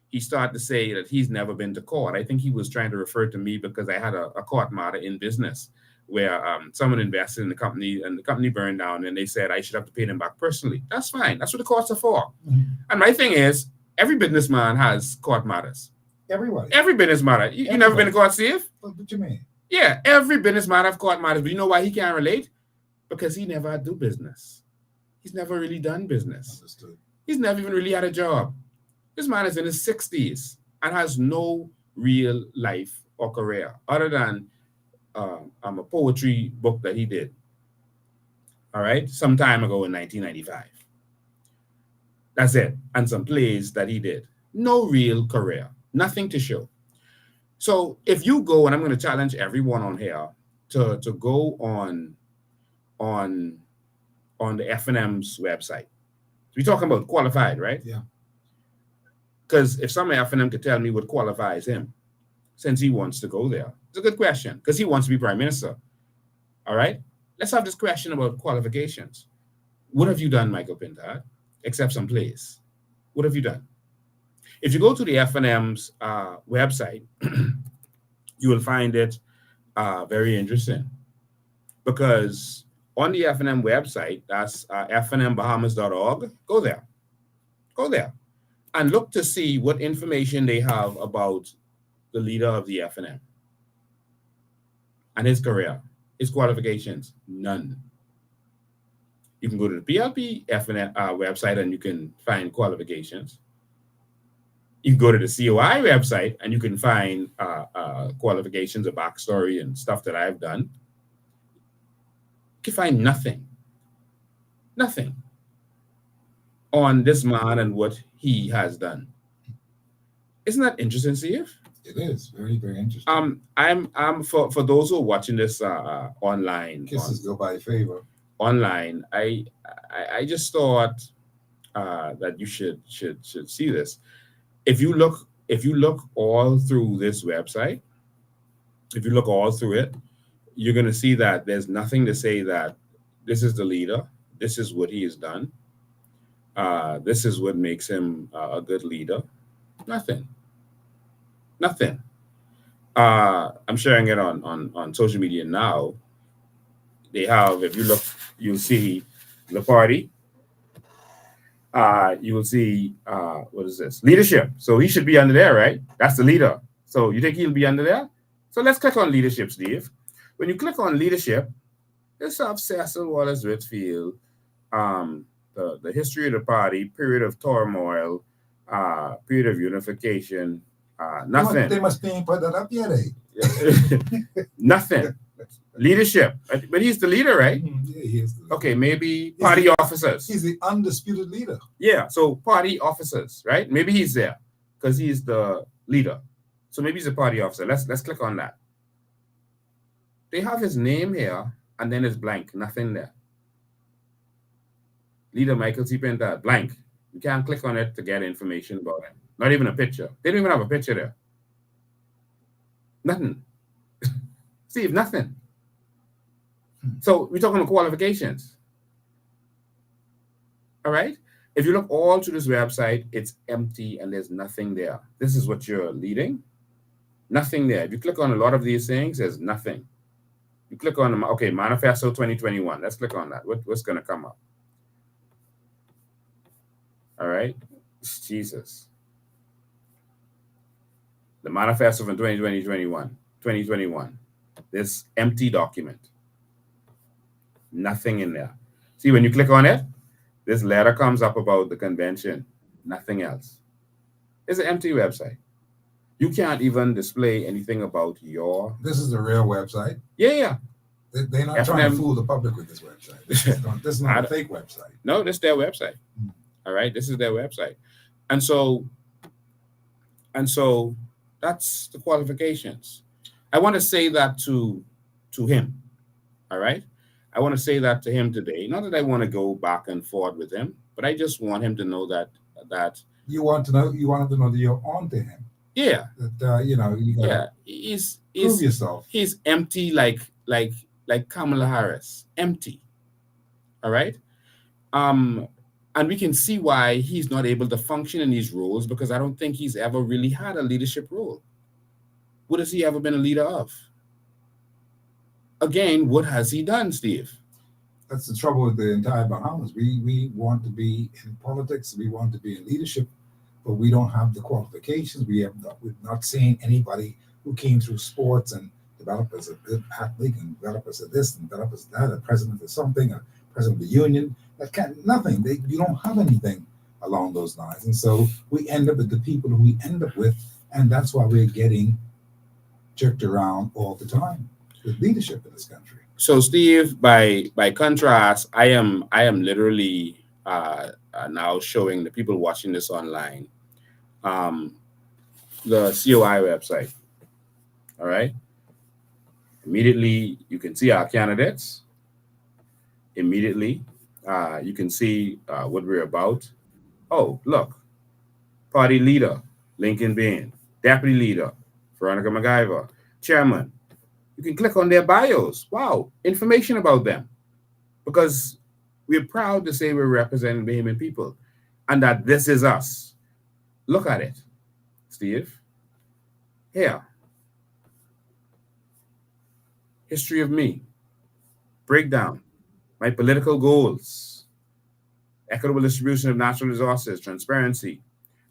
S2: He started to say that he's never been to court. I think he was trying to refer to me because I had a court matter in business where someone invested in the company and the company burned down and they said I should have to pay them back personally. That's fine. That's what the courts are for. Mm-hmm. And my thing is, every businessman has court matters.
S1: Everybody.
S2: Every business matter. You never been to court, Steve?
S1: What you mean?
S2: Yeah, every businessman have court matters. But you know why he can't relate? Because he never do business. He's never really done business.
S1: Understood.
S2: He's never even really had a job. This man is in his 60s and has no real life or career other than a poetry book that he did. All right, some time ago in 1995. That's it. And some plays that he did. No real career. Nothing to show. So if you go, and I'm going to challenge everyone on here to go on on the F&M's website. We're talking about qualified, right?
S1: Yeah.
S2: Because if some F&M could tell me what qualifies him, since he wants to go there, it's a good question because he wants to be prime minister. All right, let's have this question about qualifications. What have you done, Michael Pintard, except some plays? What have you done? If you go to the F&M's website, you will find it very interesting because on the F&M website, that's fnmbahamas.org, go there, and look to see what information they have about the leader of the F&M and his career, his qualifications, none. You can go to the PLP F&M website and you can find qualifications. You can go to the COI website and you can find qualifications, a backstory, and stuff that I've done. You can find nothing on this man and what he has done. Isn't that interesting, Steve?
S1: It is very, very interesting.
S2: I'm for those who are watching this online.
S1: Kisses go by favor.
S2: Online, I just thought that you should see this. If you look all through this website, if you look all through it, you're going to see that there's nothing to say that this is the leader, this is what he has done, this is what makes him a good leader. Nothing. I'm sharing it on social media now. They have, if you look, you'll see the party. You will see, what is this? Leadership. So he should be under there, right? That's the leader. So you think he'll be under there? So let's click on leadership, Steve. When you click on leadership, let's have Cecil Wallace Whitfield, the history of the party, period of turmoil, period of unification, nothing.
S1: They must be put that up yet, eh?
S2: Nothing. Leadership. But he's the leader, right?
S1: Yeah, he is.
S2: Okay, maybe party officers.
S1: He's the undisputed leader.
S2: Yeah, so party officers, right? Maybe he's there because he's the leader. So maybe he's a party officer. Let's click on that. They have his name here, and then it's blank, nothing there. Leader Michael T. Pintard, blank. You can't click on it to get information about him. Not even a picture. They don't even have a picture there. Nothing. Steve, nothing. So we're talking about qualifications. All right? If you look all through this website, it's empty and there's nothing there. This is what you're leading. Nothing there. If you click on a lot of these things, there's nothing. You click on, okay, Manifesto 2021. Let's click on that. What's going to come up? All right? Jesus. The Manifesto from 2021. This empty document. Nothing in there. See, when you click on it, this letter comes up about the convention. Nothing else. It's an empty website. You can't even display anything about your...
S1: This is the real website?
S2: Yeah.
S1: They're not trying to fool the public with this website. This is not a fake website.
S2: No, this is their website. All right? This is their website. And so that's the qualifications. I want to say that to him. All right? I want to say that to him today. Not that I want to go back and forth with him, but I just want him to know that
S1: you want to know that you're on to him.
S2: Yeah.
S1: That you gotta
S2: he's
S1: prove yourself.
S2: He's empty like Kamala Harris. Empty. All right? And we can see why he's not able to function in these roles because I don't think he's ever really had a leadership role. What has he ever been a leader of? Again, what has he done, Steve?
S1: That's the trouble with the entire Bahamas. We want to be in politics, we want to be in leadership, but we don't have the qualifications. We've not seen anybody who came through sports and developed as a good athlete and developed as a this and developed as that, a president of something, a president of the union. Nothing. You don't have anything along those lines. And so we end up with the people who we end up with, and that's why we're getting jerked around all the time with leadership in this country.
S2: So, Steve, by contrast, I am literally now showing the people watching this online the COI website. All right. Immediately, you can see our candidates. Immediately, you can see what we're about. Oh, look, party leader, Lincoln Bain, deputy leader, Veronica McGyver, chairman. You can click on their bios. Wow, information about them. Because we're proud to say we're representing Bahamian people and that this is us. Look at it, Steve. Here, history of me, breakdown, my political goals, equitable distribution of natural resources, transparency,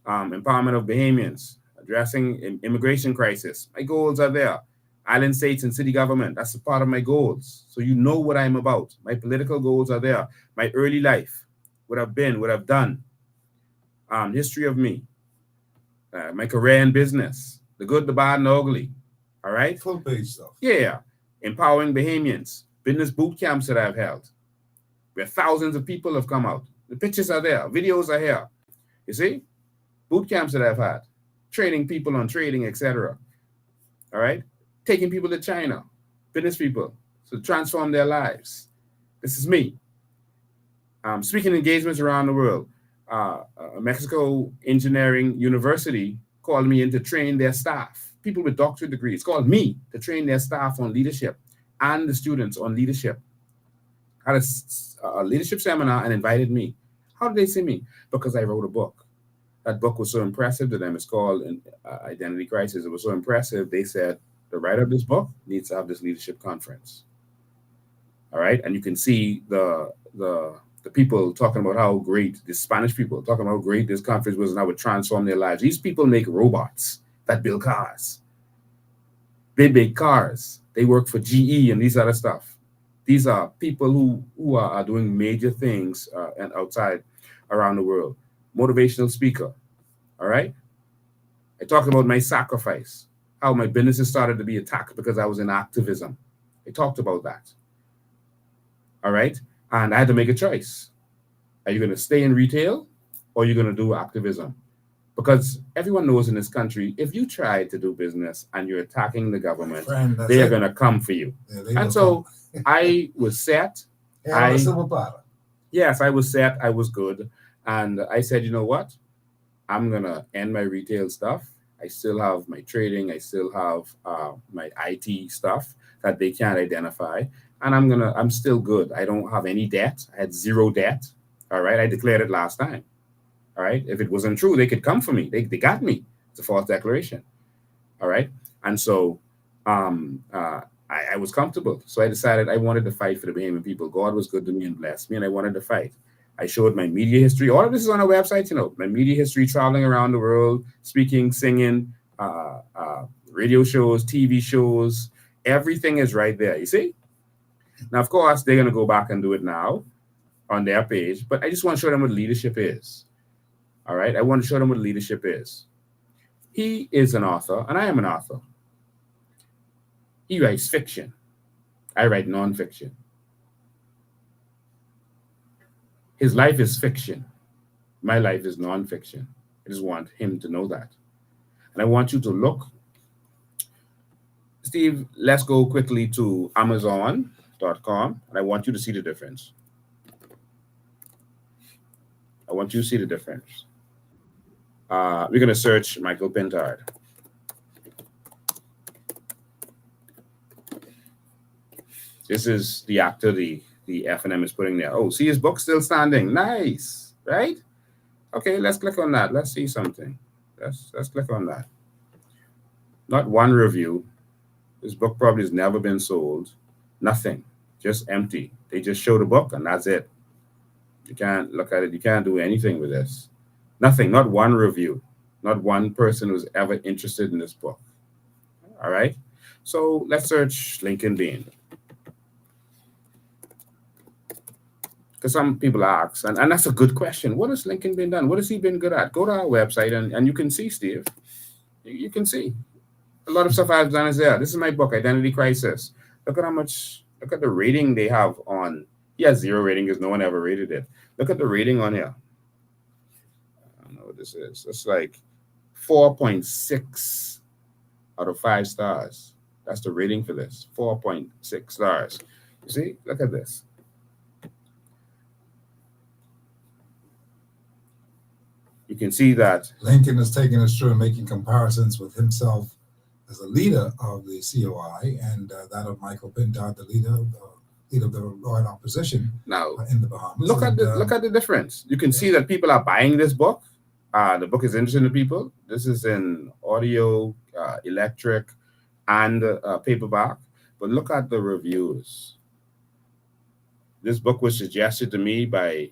S2: empowerment of Bahamians, addressing immigration crisis. My goals are there. Island states and city government, that's a part of my goals. So you know what I'm about. My political goals are there. My early life, what I've been, what I've done, history of me, my career in business, the good, the bad, and the ugly. All right?
S1: Full page stuff.
S2: Yeah. Empowering Bahamians, business boot camps that I've held, where thousands of people have come out. The pictures are there, videos are here. You see? Boot camps that I've had, training people on trading, etc. All right? Taking people to China, business people, to transform their lives. This is me. Speaking engagements around the world. Mexico Engineering University called me in to train their staff, people with doctorate degrees, called me to train their staff on leadership and the students on leadership. Had a leadership seminar and invited me. How did they see me? Because I wrote a book. That book was so impressive to them. It's called Identity Crisis. It was so impressive. They said, the writer of this book needs to have this leadership conference. All right. And you can see the people talking about how great, the Spanish people talking about how great this conference was and how it transformed their lives. These people make robots that build cars. They make cars. They work for GE and these other stuff. These are people who are doing major things and outside around the world. Motivational speaker. All right. I talked about my sacrifice, how my businesses started to be attacked because I was in activism. I talked about that. All right. And I had to make a choice. Are you going to stay in retail or are you going to do activism? Because everyone knows in this country, if you try to do business and you're attacking the government, they are going to come for you.
S1: Yeah,
S2: and so I was set. Yes, I was set. I was good. And I said, you know what? I'm going to end my retail stuff. I still have my trading. I still have my IT stuff that they can't identify. And I'm still good. I don't have any debt. I had zero debt. All right. I declared it last time. All right. If it wasn't true, they could come for me. They got me. It's a false declaration. All right. And so I was comfortable. So I decided I wanted to fight for the Bahamian people. God was good to me and blessed me, and I wanted to fight. I showed my media history. All of this is on our website, my media history, traveling around the world, speaking, singing, radio shows, TV shows. Everything is right there, you see? Now, of course, they're going to go back and do it now on their page, but I just want to show them what leadership is. All right? I want to show them what leadership is. He is an author, and I am an author. He writes fiction. I write nonfiction. His life is fiction. My life is nonfiction. I just want him to know that. And I want you to look. Steve, let's go quickly to Amazon.com, and I want you to see the difference. I want you to see the difference. We're going to search Michael Pintard. This is the actor the F&M is putting there. Oh, see his book still standing. Nice, right? Okay, let's click on that. Let's see something. Let's click on that. Not one review. This book probably has never been sold. Nothing. Just empty. They just show the book and that's it. You can't look at it. You can't do anything with this. Nothing. Not one review. Not one person who's ever interested in this book. All right? So let's search Lincoln Bain. Because some people ask, and that's a good question. What has Lincoln been done? What has he been good at? Go to our website and you can see, Steve. You can see. A lot of stuff I've done is there. This is my book, Identity Crisis. Look at the rating they have on. He has 0 rating because no one ever rated it. Look at the rating on here. I don't know what this is. It's like 4.6 out of 5 stars. That's the rating for this, 4.6 stars. You see, look at this. You can see that
S1: Lincoln is taking us through and making comparisons with himself as a leader of the COI and that of Michael Pintard, the leader of the Royal Opposition
S2: now.
S1: in the Bahamas.
S2: Look at the difference. You can see that people are buying this book. The book is interesting to people. This is in audio, electric, and paperback. But look at the reviews. This book was suggested to me by.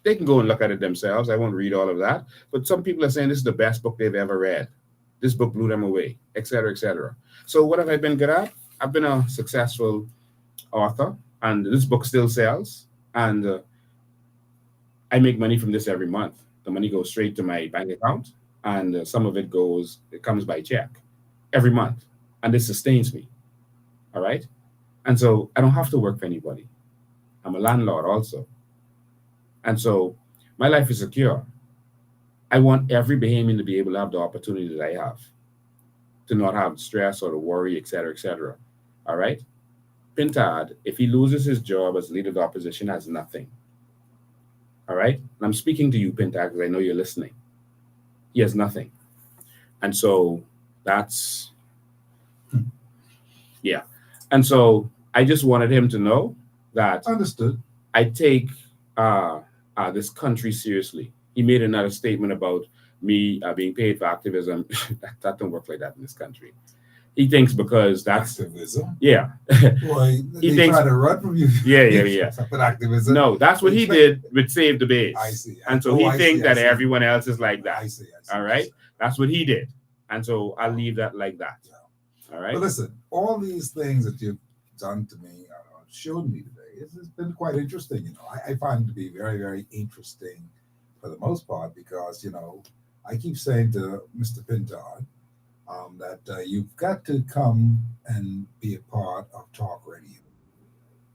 S2: They can go and look at it themselves. I won't read all of that. But some people are saying this is the best book they've ever read. This book blew them away, etc., etc. So what have I been good at? I've been a successful author, and this book still sells. And I make money from this every month. The money goes straight to my bank account, and some of it comes by check every month. And this sustains me. All right? And so I don't have to work for anybody. I'm a landlord also. And so my life is secure. I want every Bahamian to be able to have the opportunity that I have, to not have stress or to worry, etc., etc. All right? Pintard, if he loses his job as leader of the opposition, has nothing. All right? And I'm speaking to you, Pintard, because I know you're listening. He has nothing. And so that's, yeah. And so I just wanted him to know that
S1: Understood.
S2: I take this country seriously. He made another statement about me being paid for activism. That don't work like that in this country. He thinks because that's
S1: activism.
S2: Yeah.
S1: Boy,
S2: He
S1: they
S2: thinks
S1: try to run from you.
S2: Yeah.
S1: But activism.
S2: No, that's what he did with Save the Base.
S1: I see.
S2: And so he thinks that
S1: I see.
S2: everyone else is like that.
S1: I see.
S2: All right. That's what he did. And so I'll leave that like that.
S1: Yeah.
S2: All right.
S1: But listen, all these things that you've done to me, showed me today, it's been quite interesting. You know, I find it to be very, very interesting for the most part because, you know, I keep saying to Mr. Pintard that you've got to come and be a part of talk radio.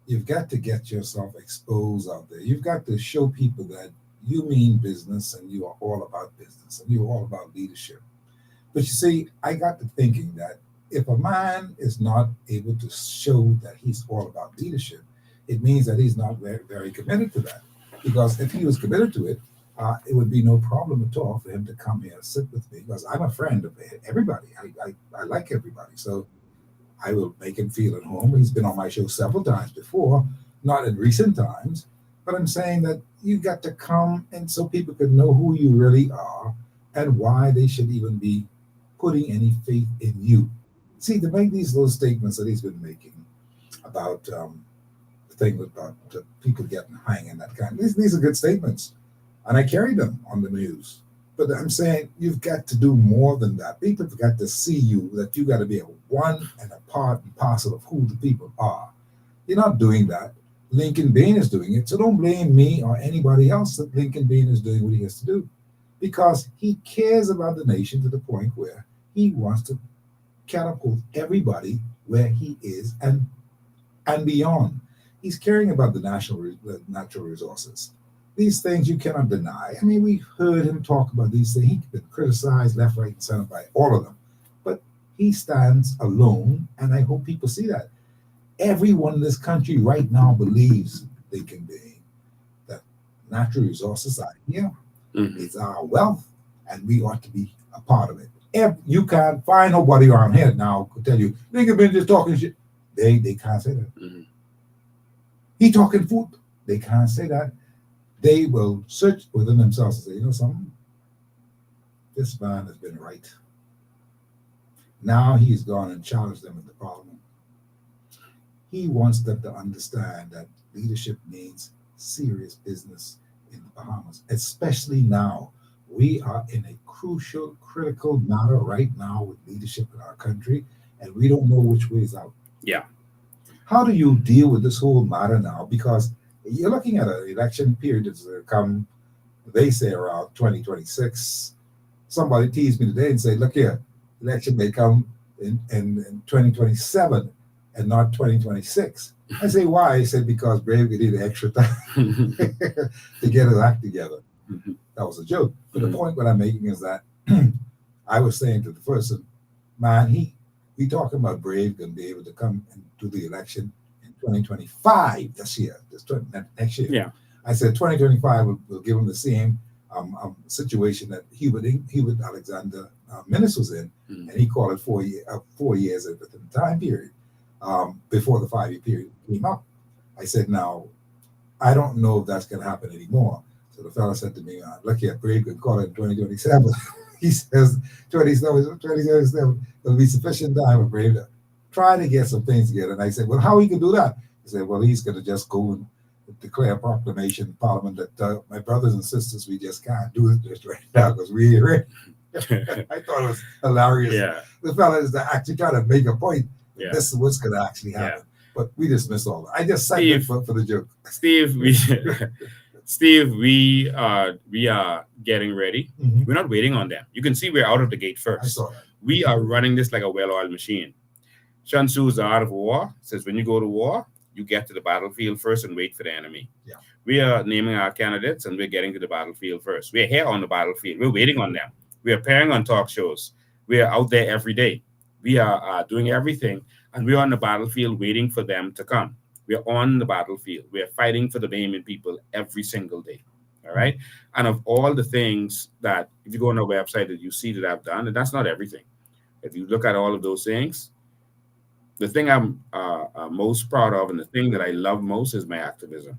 S1: You've got to get yourself exposed out there. You've got to show people that you mean business and you are all about business and you're all about leadership. But you see, I got to thinking that if a man is not able to show that he's all about leadership, it means that he's not very, very committed to that. Because if he was committed to it, it would be no problem at all for him to come here and sit with me because I'm a friend of everybody. I like everybody. So I will make him feel at home. He's been on my show several times before, not in recent times, but I'm saying that you got to come and so people could know who you really are and why they should even be putting any faith in you. See, to make these little statements that he's been making about the thing about people getting hung and that kind, these are good statements. And I carry them on the news. But I'm saying you've got to do more than that. People have got to see you, that you got to be a one and a part and parcel of who the people are. You're not doing that. Lincoln Bain is doing it. So don't blame me or anybody else that Lincoln Bain is doing what he has to do. Because he cares about the nation to the point where he wants to catapult everybody where he is and beyond. He's caring about the natural resources. These things you cannot deny. I mean, we've heard him talk about these things. He's been criticized left, right, and center by all of them. But he stands alone, and I hope people see that. Everyone in this country right now believes they can be. That natural resources are here. Mm-hmm. It's our wealth, and we ought to be a part of it. If you can't find nobody around here now who tell you, nigga been just talking shit. They can't say that. Mm-hmm. He talking food. They can't say that. They will search within themselves and say, you know something? This man has been right. Now he's gone and challenged them in the parliament. He wants them to understand that leadership means serious business in the Bahamas, especially now. We are in a crucial, critical matter right now with leadership in our country, and we don't know which way is out.
S2: Yeah.
S1: How do you deal with this whole matter now? Because you're looking at an election period that's come, they say around 2026. Somebody teased me today and said, look here, election may come in 2027 and not 2026. I say, why? I said, because Brave, we need extra time to get his act together. Mm-hmm. That was a joke. But the point what I'm making is that I was saying to the person, man, We talking about Brave going to be able to come and do the election in 2025 this year, next year.
S2: Yeah.
S1: I said 2025 will give them the same situation that Hubert Alexander Menace was in, and he called it 4 years within the time period before the 5 year period came up. I said, now, I don't know if that's going to happen anymore. So the fellow said to me, lucky at Brave can call it in 2027. He says 2027 will be sufficient time for Brave to try to get some things together. And I said, well, how he can do that? He said, well, he's going to just go and declare a proclamation in Parliament that my brothers and sisters, we just can't do this right now because we ain't ready. I thought it was hilarious.
S2: Yeah.
S1: The fellow is actually trying to make a point.
S2: Yeah.
S1: This is what's going to actually happen.
S2: Yeah.
S1: But we dismiss all that. I just cited it for the joke.
S2: Steve, we are getting ready.
S1: Mm-hmm.
S2: We're not waiting on them. You can see we're out of the gate first.
S1: I saw that.
S2: We are running this like a well-oiled machine. Sun Tzu's The Art of War says when you go to war, you get to the battlefield first and wait for the enemy.
S1: Yeah.
S2: We are naming our candidates and we're getting to the battlefield first. We're here on the battlefield. We're waiting on them. We are appearing on talk shows. We are out there every day. We are doing everything, and we're on the battlefield waiting for them to come. We're on the battlefield. We're fighting for the Bahamian people every single day. All right. And of all the things that, if you go on our website, that you see that I've done, and that's not everything. If you look at all of those things, the thing I'm most proud of and the thing that I love most is my activism,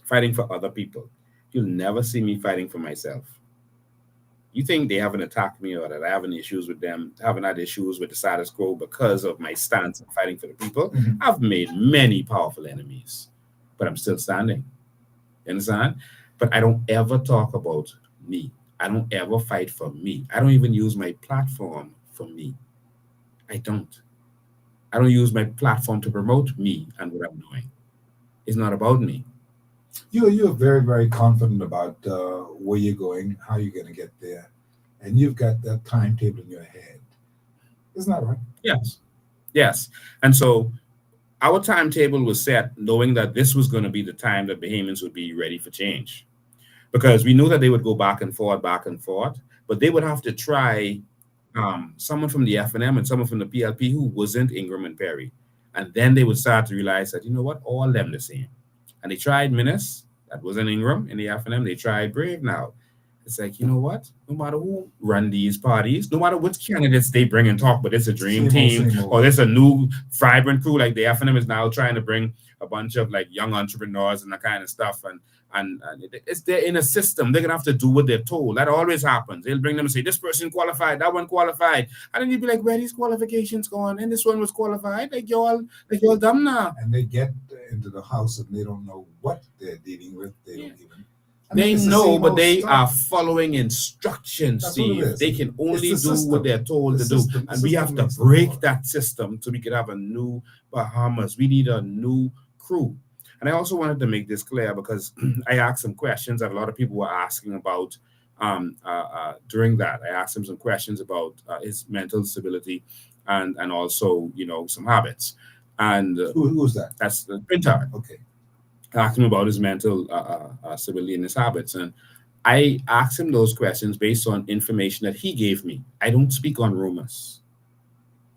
S2: fighting for other people. You'll never see me fighting for myself. You think they haven't attacked me or that I have any issues with them, haven't had issues with the status quo because of my stance in fighting for the people.
S1: Mm-hmm.
S2: I've made many powerful enemies, but I'm still standing. You understand? But I don't ever talk about me. I don't ever fight for me. I don't even use my platform for me. I don't use my platform to promote me and what I'm doing. It's not about me.
S1: You're very, very confident about where you're going, how you're going to get there, and you've got that timetable in your head. Isn't that right?
S2: Yes. And so our timetable was set knowing that this was going to be the time that Bahamians would be ready for change, because we knew that they would go back and forth, but they would have to try someone from the FNM and someone from the PLP who wasn't Ingram and Perry. And then they would start to realize that, you know what, all them the same. And they tried Menace, that wasn't Ingram in the FNM. They tried Brave now. It's like, you know what, no matter who run these parties, no matter which candidates they bring and talk, but it's a dream team or it's a new vibrant crew, like the FNM is now trying to bring a bunch of like young entrepreneurs and that kind of stuff. And it's they're in a system. They're gonna have to do what they're told. That always happens. They'll bring them and say, this person qualified, that one qualified. And then you'd be like, where these qualifications gone? And this one was qualified. Like y'all dumb now.
S1: And they get into the house and they don't know what they're dealing with. They don't even.
S2: They know, but they are following instructions, Steve. They can only do what they're told to do. And we have to break that system so we can have a new Bahamas. We need a new crew. And I also wanted to make this clear because I asked some questions that a lot of people were asking about during that. I asked him some questions about his mental stability and also, you know, some habits. And
S1: who was that?
S2: That's Pintard.
S1: Okay.
S2: I asked him about his mental stability and his habits. And I asked him those questions based on information that he gave me. I don't speak on rumors.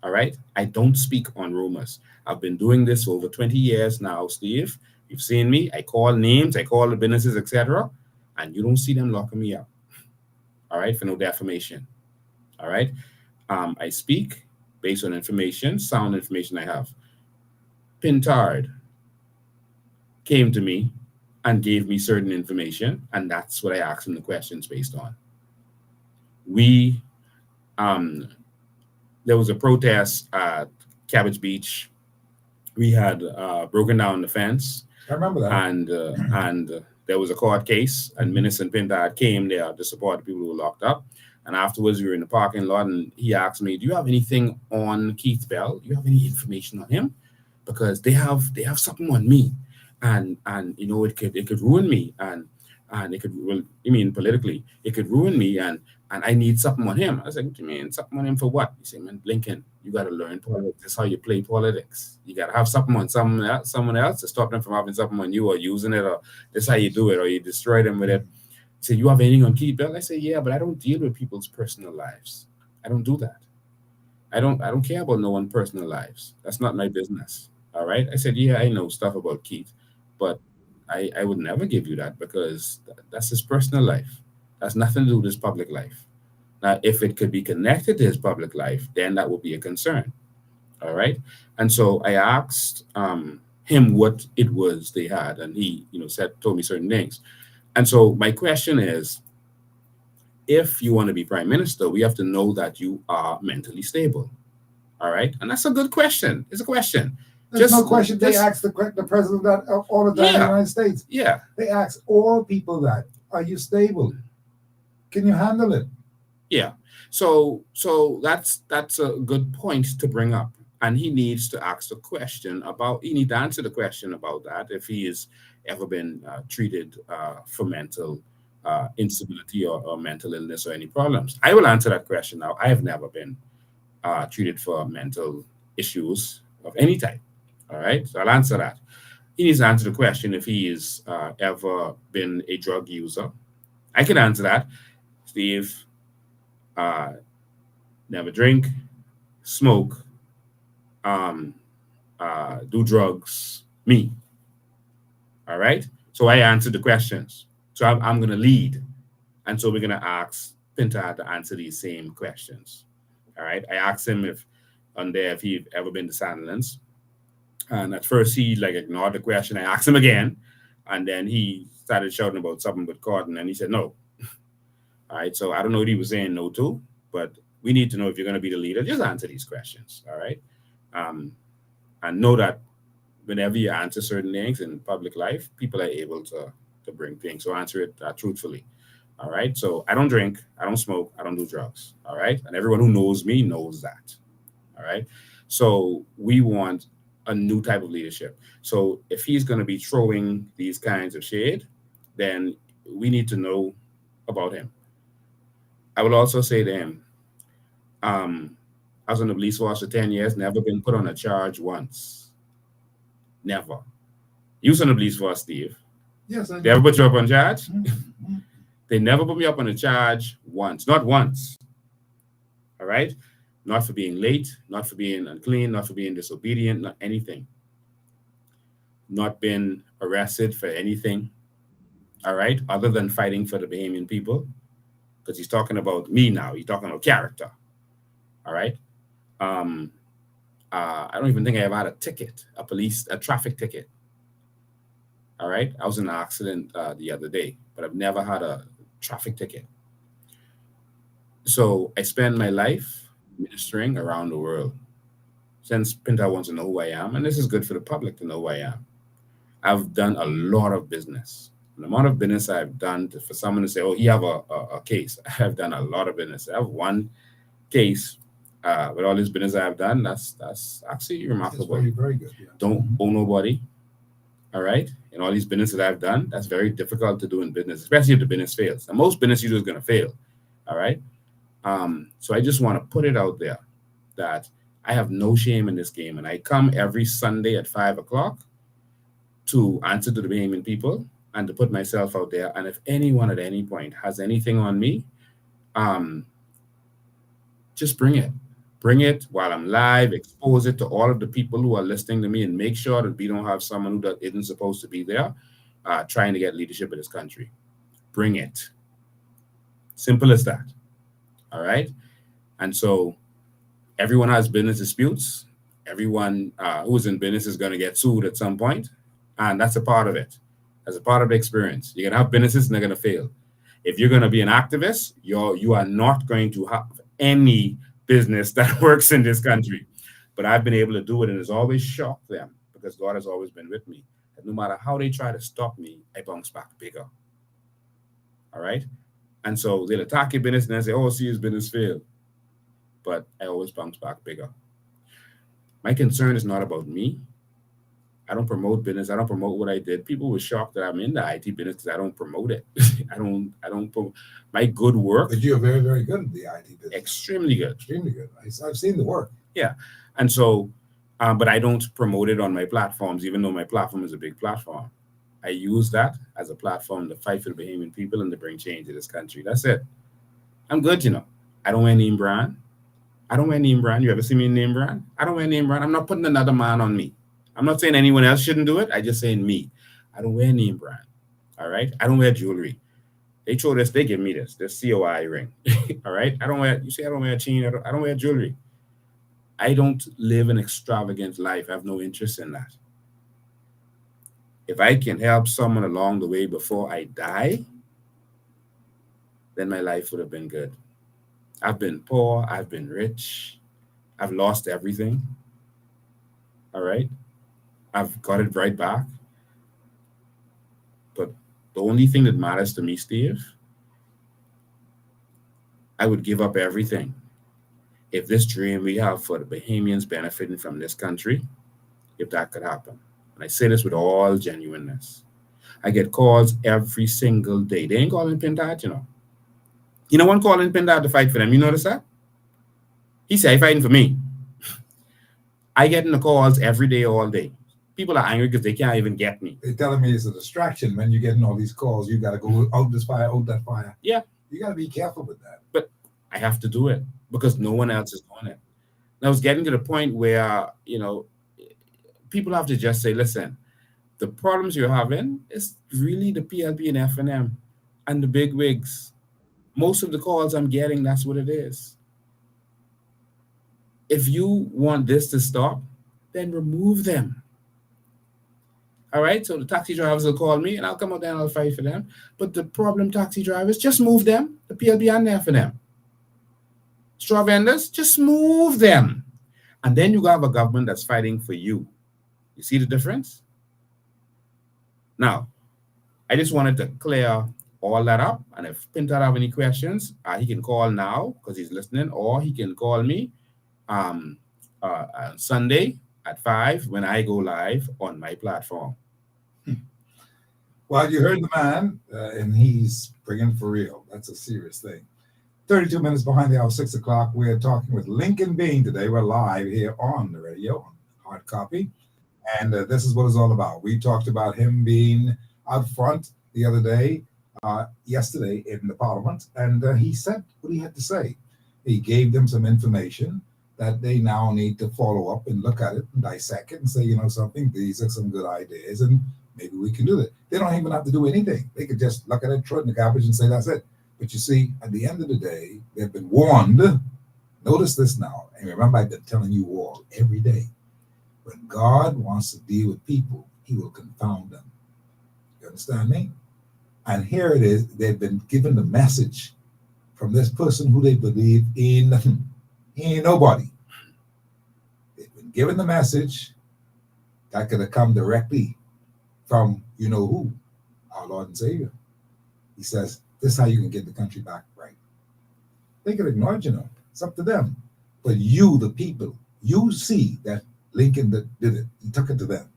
S2: All right? I don't speak on rumors. I've been doing this for over 20 years now, Steve. You've seen me. I call names, I call the businesses, etc. And you don't see them locking me up. All right? For no defamation. All right? I speak based on information, sound information I have. Pintard came to me and gave me certain information, and that's what I asked him the questions based on. There was a protest at Cabbage Beach. We had broken down the fence.
S1: I remember that.
S2: And there was a court case, and Menace and Pintard came there to support the people who were locked up. And afterwards, we were in the parking lot, and he asked me, do you have anything on Keith Bell? Do you have any information on him? Because they have something on me. And you know, it could ruin me. And it could, well, I mean, politically, it could ruin me. And I need something on him. I was like, what do you mean? Something on him for what? He said, man, Blinken, you got to learn politics. That's how you play politics. You got to have something on someone else to stop them from having something on you or using it, or that's how you do it, or you destroy them with it. He said, you have anything on Keith Bell? I said, yeah, but I don't deal with people's personal lives. I don't do that. I don't care about no one personal lives. That's not my business. All right. I said, yeah, I know stuff about Keith, but I would never give you that because that's his personal life. That's nothing to do with his public life. Now, if it could be connected to his public life, then that would be a concern. All right. And so I asked him what it was they had, and he, told me certain things. And so my question is, if you want to be prime minister, we have to know that you are mentally stable. All right. And that's a good question. It's a question.
S1: There's no question. They ask the president that all the time in the
S2: Yeah.
S1: United States.
S2: Yeah.
S1: They ask all people that, are you stable? Can you handle it?
S2: Yeah. So that's a good point to bring up. And he needs to ask the question about, he needs to answer the question about that if he has ever been treated for mental instability or mental illness or any problems. I will answer that question now. I have never been treated for mental issues of any type. All right. So I'll answer that. He needs to answer the question if he has ever been a drug user. I can answer that. Steve, never drink, smoke, do drugs, me. All right. So I answered the questions. So I'm going to lead. And so we're going to ask Pintard to answer these same questions. All right. I asked him if he'd ever been to Sandlands. And at first he ignored the question. I asked him again. And then he started shouting about something with Cotton. And he said, no. All right. So I don't know what he was saying no to, but we need to know if you're going to be the leader. Just answer these questions. All right. And know that whenever you answer certain things in public life, people are able to bring things. So answer it truthfully. All right. So I don't drink, I don't smoke, I don't do drugs. All right. And everyone who knows me knows that. All right. So we want a new type of leadership. So if he's going to be throwing these kinds of shade, then we need to know about him. I will also say to him, I was on the police force for 10 years, never been put on a charge once. Never. You was on the police force, Steve.
S1: Yes, I
S2: They ever put you up on charge?
S1: Mm-hmm.
S2: They never put me up on a charge once. Not once. All right? Not for being late, not for being unclean, not for being disobedient, not anything. Not been arrested for anything. All right? Other than fighting for the Bahamian people. Because he's talking about me now. He's talking about character. All right? I don't even think I ever had a ticket, a traffic ticket. All right? I was in an accident the other day, but I've never had a traffic ticket. So I spend my life ministering around the world. Since Pintard wants to know who I am, and this is good for the public to know who I am. I've done a lot of business. The amount of business I've done for someone to say, oh, he have a case. I've done a lot of business. I have one case with all this business I've done. That's actually remarkable.
S1: That's very good. Yeah.
S2: Don't owe nobody. All right. And all these business that I've done, that's very difficult to do in business, especially if the business fails. And most business you do is going to fail. All right. So I just want to put it out there that I have no shame in this game. And I come every Sunday at 5:00 to answer to the Bahamian people and to put myself out there. And if anyone at any point has anything on me, just bring it. Bring it while I'm live, expose it to all of the people who are listening to me, and make sure that we don't have someone who isn't supposed to be there trying to get leadership in this country. Bring it. Simple as that. All right? And so everyone has business disputes. Everyone who's in business is going to get sued at some point, and that's a part of it. That's a part of the experience. You're going to have businesses and they're going to fail. If you're going to be an activist, you are not going to have any business that works in this country. But I've been able to do it, and it's always shocked them because God has always been with me. And no matter how they try to stop me, I bounce back bigger. All right? And so they'll attack your business and then say, oh, see, his business failed. But I always bounce back bigger. My concern is not about me. I don't promote business. I don't promote what I did. People were shocked that I'm in the IT business because I don't promote it. I don't promote my good work.
S1: But you're very, very good at the IT business.
S2: Extremely good.
S1: Extremely good. I've seen the work.
S2: Yeah. And so, but I don't promote it on my platforms, even though my platform is a big platform. I use that as a platform to fight for the Bahamian people and to bring change to this country. That's it. I'm good, I don't wear name brand. I don't wear name brand. You ever see me in name brand? I don't wear name brand. I'm not putting another man on me. I'm not saying anyone else shouldn't do it. I just saying me. I don't wear name brand. All right. I don't wear jewelry. They throw this. They give me this COI ring. All right. I don't wear. You see, I don't wear a chain. I don't wear jewelry. I don't live an extravagant life. I have no interest in that. If I can help someone along the way before I die, then my life would have been good. I've been poor. I've been rich. I've lost everything. All right. I've got it right back. But the only thing that matters to me, Steve, I would give up everything if this dream we have for the Bahamians benefiting from this country, if that could happen. And I say this with all genuineness. I get calls every single day. They ain't calling Pintard, you know. You know one calling Pintard to fight for them. You notice that? He said, fighting for me. I get in the calls every day, all day. People are angry because they can't even get me.
S1: They're telling me it's a distraction when you're getting all these calls. You got to go out this fire, out that fire.
S2: Yeah.
S1: You got to be careful with that.
S2: But I have to do it because no one else is doing it. And I was getting to the point where, you know, people have to just say, listen, the problems you're having is really the PLP and F&M and the big wigs. Most of the calls I'm getting, that's what it is. If you want this to stop, then remove them. All right, so the taxi drivers will call me and I'll come out there and I'll fight for them. But the problem taxi drivers, just move them, the PLB and the F&M. Straw vendors, just move them. And then you have a government that's fighting for you. You see the difference? Now, I just wanted to clear all that up. And if Pintard have any questions, he can call now because he's listening, or he can call me on Sunday at 5 when I go live on my platform.
S1: Well, you heard the man, and he's bringing for real. That's a serious thing. 32 minutes behind the hour, 6 o'clock. We're talking with Lincoln Bain today. We're live here on the radio, on hard copy. And this is what it's all about. We talked about him being out front the other day, yesterday in the parliament, and he said what he had to say. He gave them some information that they now need to follow up and look at it and dissect it and say, you know something, these are some good ideas and maybe we can do that. They don't even have to do anything. They could just look at it, throw it in the garbage and say, that's it. But you see, at the end of the day, they've been warned. Notice this now. And remember, I've been telling you all every day. When God wants to deal with people, he will confound them. You understand me? And here it is. They've been given the message from this person who they believe in. He ain't nobody. They've been given the message that could have come directly from you know who, our Lord and Savior. He says, this is how you can get the country back right. They could ignore it, you know. It's up to them. But you, the people, you see that Lincoln did it. He took it to them.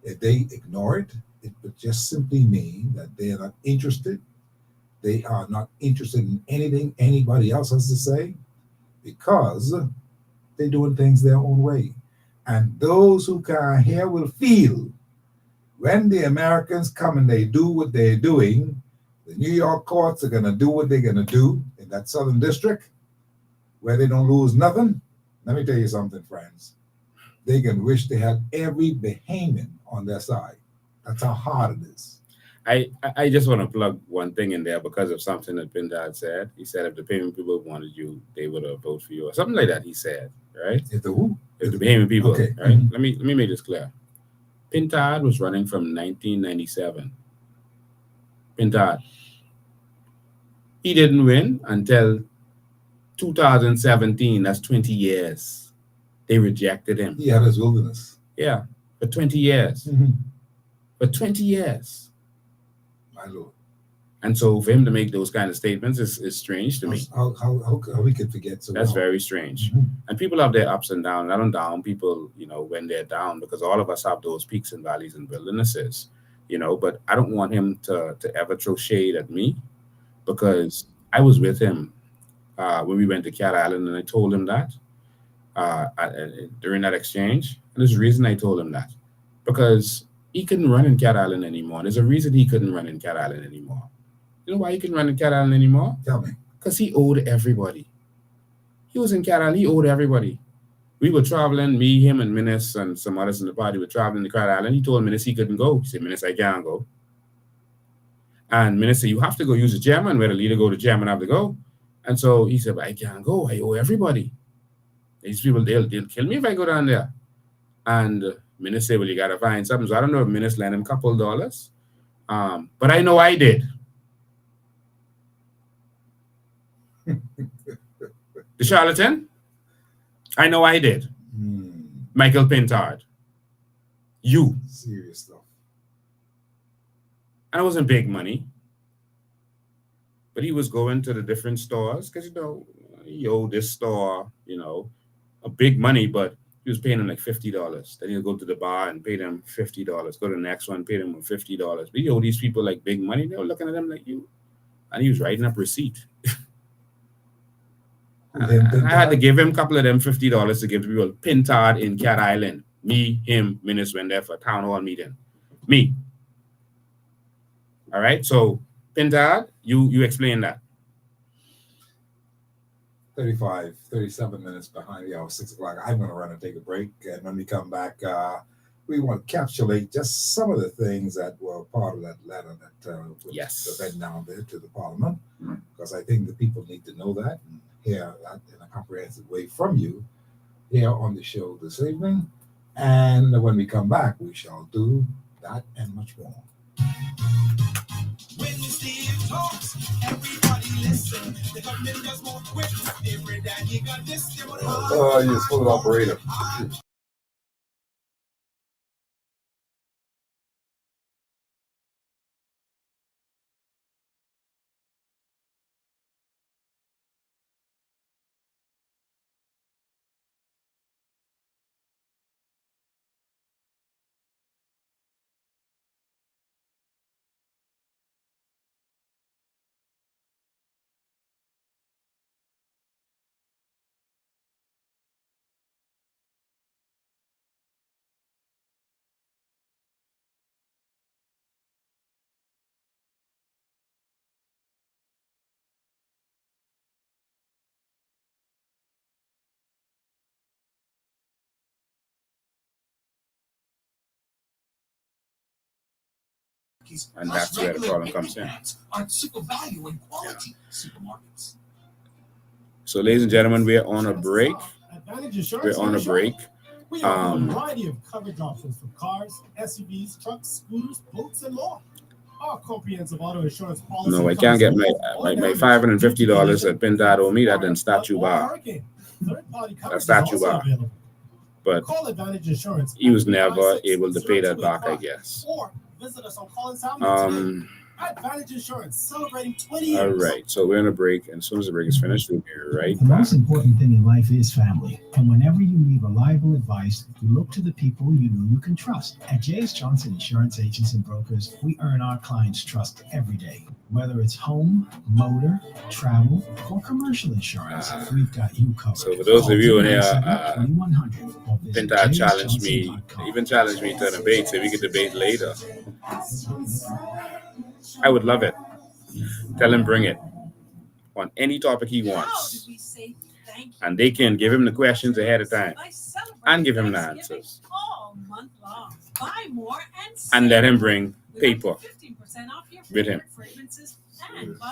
S1: If they ignore it, it would just simply mean that they are not interested. They are not interested in anything anybody else has to say because they're doing things their own way. And those who can't hear will feel when the Americans come and they do what they're doing. The New York courts are going to do what they're going to do in that Southern District where they don't lose nothing. Let me tell you something, friends. They can wish they had every Bahamian on their side. That's how hard it is.
S2: I just want to plug one thing in there because of something that Pintard said. He said if the Bahamian people wanted you, they would have voted for you or something like that. He said, right?
S1: If the who?
S2: If the Bahamian people,
S1: okay.
S2: Right?
S1: Mm-hmm.
S2: Let me make this clear. Pintard was running from 1997. Pintard. He didn't win until 2017. That's 20 years. They rejected him.
S1: He had his wilderness.
S2: Yeah, for 20 years.
S1: Mm-hmm.
S2: For 20 years.
S1: My Lord.
S2: And so for him to make those kind of statements is strange to me.
S1: How we could forget so
S2: That's very strange.
S1: Mm-hmm.
S2: And people have their ups and downs. I don't down people, you know, when they're down, because all of us have those peaks and valleys and wildernesses, you know, but I don't want him to ever throw shade at me because I was with him when we went to Cat Island and I told him that during that exchange. And there's a reason I told him that because he couldn't run in Cat Island anymore. There's a reason he couldn't run in Cat Island anymore. You know why he couldn't run in Cat Island anymore?
S1: Tell me.
S2: Because he owed everybody. He was in Cat Island. He owed everybody. We were traveling, me, him, and Menace and some others in the party were traveling to Cat Island. He told Menace he couldn't go. He said, Menace, I can't go. And Menace said, you have to go use the chairman. Where the leader go, the chairman have to go. And so he said, but I can't go. I owe everybody. These people, they'll kill me if I go down there. And Menace said, well, you got to find something. So I don't know if Menace lent him a couple of dollars. But I know I did. The charlatan? I know I did. Michael Pintard. You.
S1: Serious stuff.
S2: And it wasn't big money. But he was going to the different stores because, he owed this store, a big money, but he was paying him like $50. Then he'll go to the bar and pay them $50. Go to the next one, pay them $50. But he owed these people like big money. They were looking at him like you. And he was writing up receipt. I had to give him a couple of them $50 to give to people. Pintard in Cat Island. Me, him, Menace went there for a town hall meeting. Me. All right. So Pintard, you explain that.
S1: 37 minutes behind the hour, 6 o'clock. I'm going to run and take a break. And when we come back, we want to encapsulate just some of the things that were part of that letter that was sent down there to the Parliament, because I think the people need to know that and hear that in a comprehensive way from you here on the show this evening. And when we come back, we shall do that and much more.
S3: When Steve talks, everybody listen. The government just won't quit. Every day you got this, you will
S1: You're smooth operator.
S2: And that's where the problem comes in. So, ladies and gentlemen, we're on a break. We're on a break.
S4: We offer a variety of coverage options for cars, SUVs, trucks, scooters, boats, and more. Our comprehensive auto insurance policy.
S2: No, I can't get my $550 that Pintard owe me. That didn't statue bar. That statue bar. But he was never able to pay that back, I guess.
S4: Visit us on Collins Avenue today. Advantage Insurance, celebrating 20 years.
S2: All right, so we're on a break, and as soon as the break is finished, we'll be right
S5: The
S2: back.
S5: most important thing in life is family. And whenever you need reliable advice, you look to the people you know you can trust. At J.S. Johnson Insurance Agents and Brokers, we earn our clients' trust every day. Whether it's home, motor, travel, or commercial insurance, we've got you covered.
S2: So for those of you in here,
S5: 2100,
S2: Pintard challenged me, even challenged me to a debate, so we could debate later. I would love it. Tell him bring it on any topic he wants. And they can give him the questions ahead of time and give him the answers. And let him bring paper with him.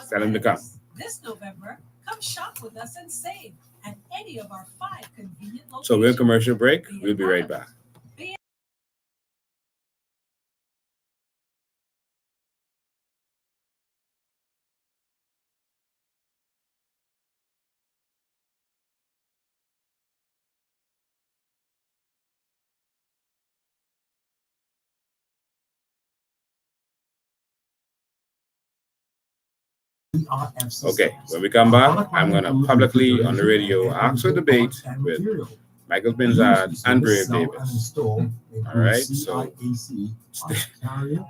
S2: Tell him to come.
S6: This November, come shop with us and save at any of our 5 convenient locations.
S2: So we're in commercial break. We'll be right back. Okay, when we come back, I'm going to publicly on the radio ask for debate with Michael Pintard and Brave Davis. All right, so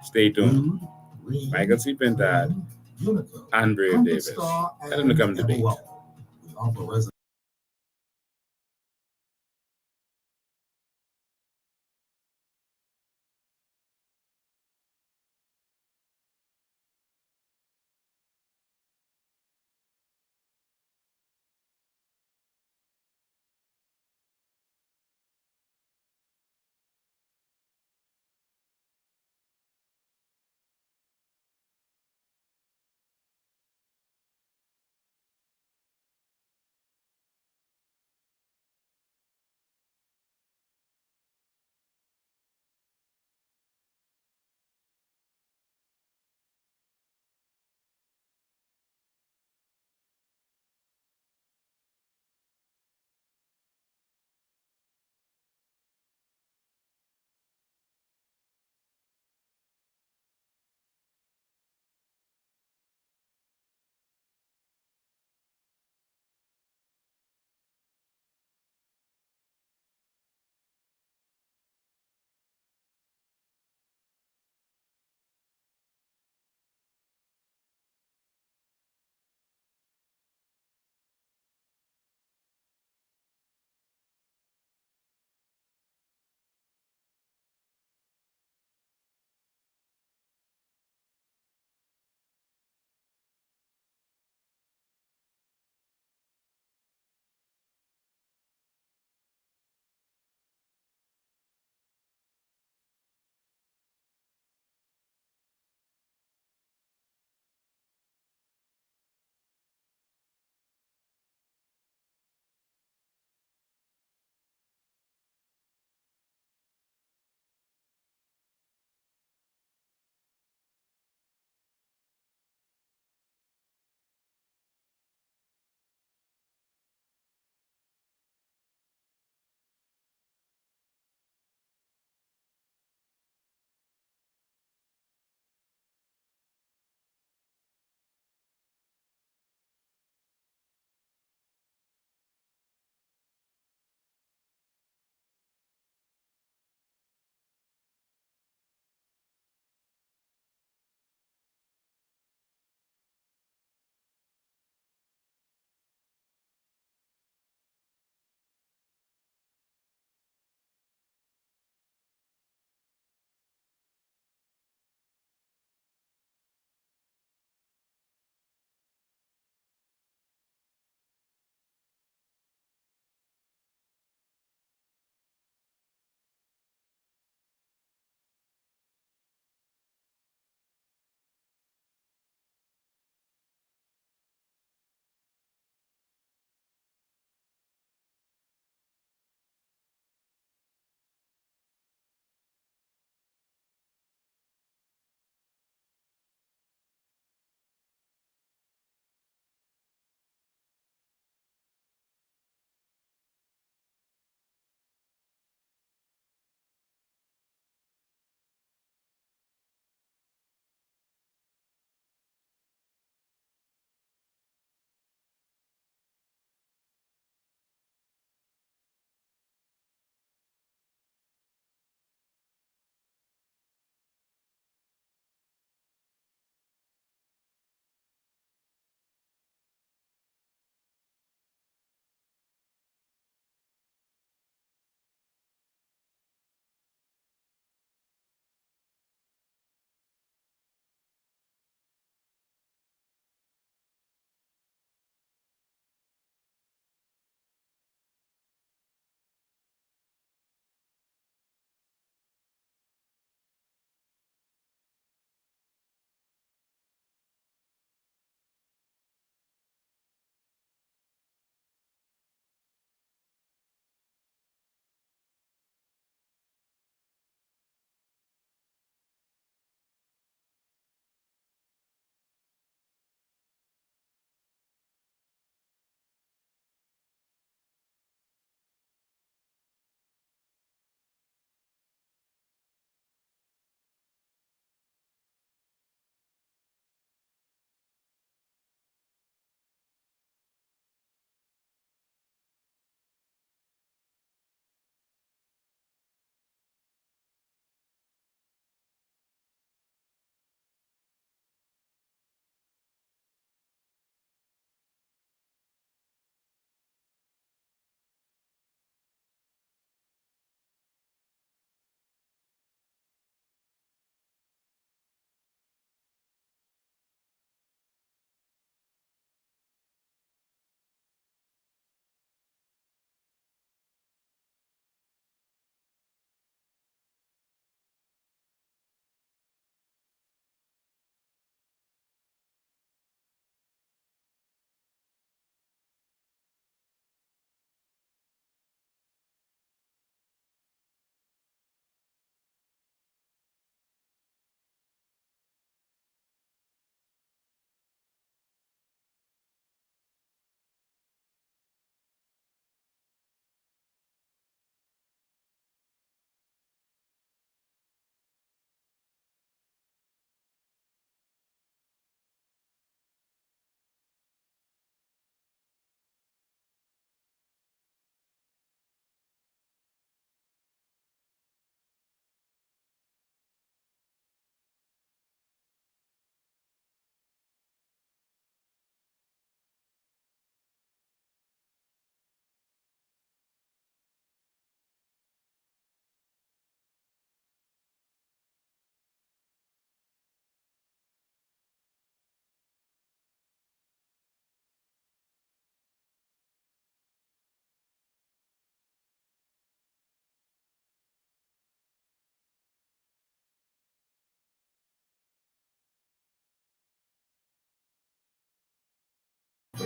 S2: stay tuned. Michael C. Pintard and Brave Davis. Let them come debate.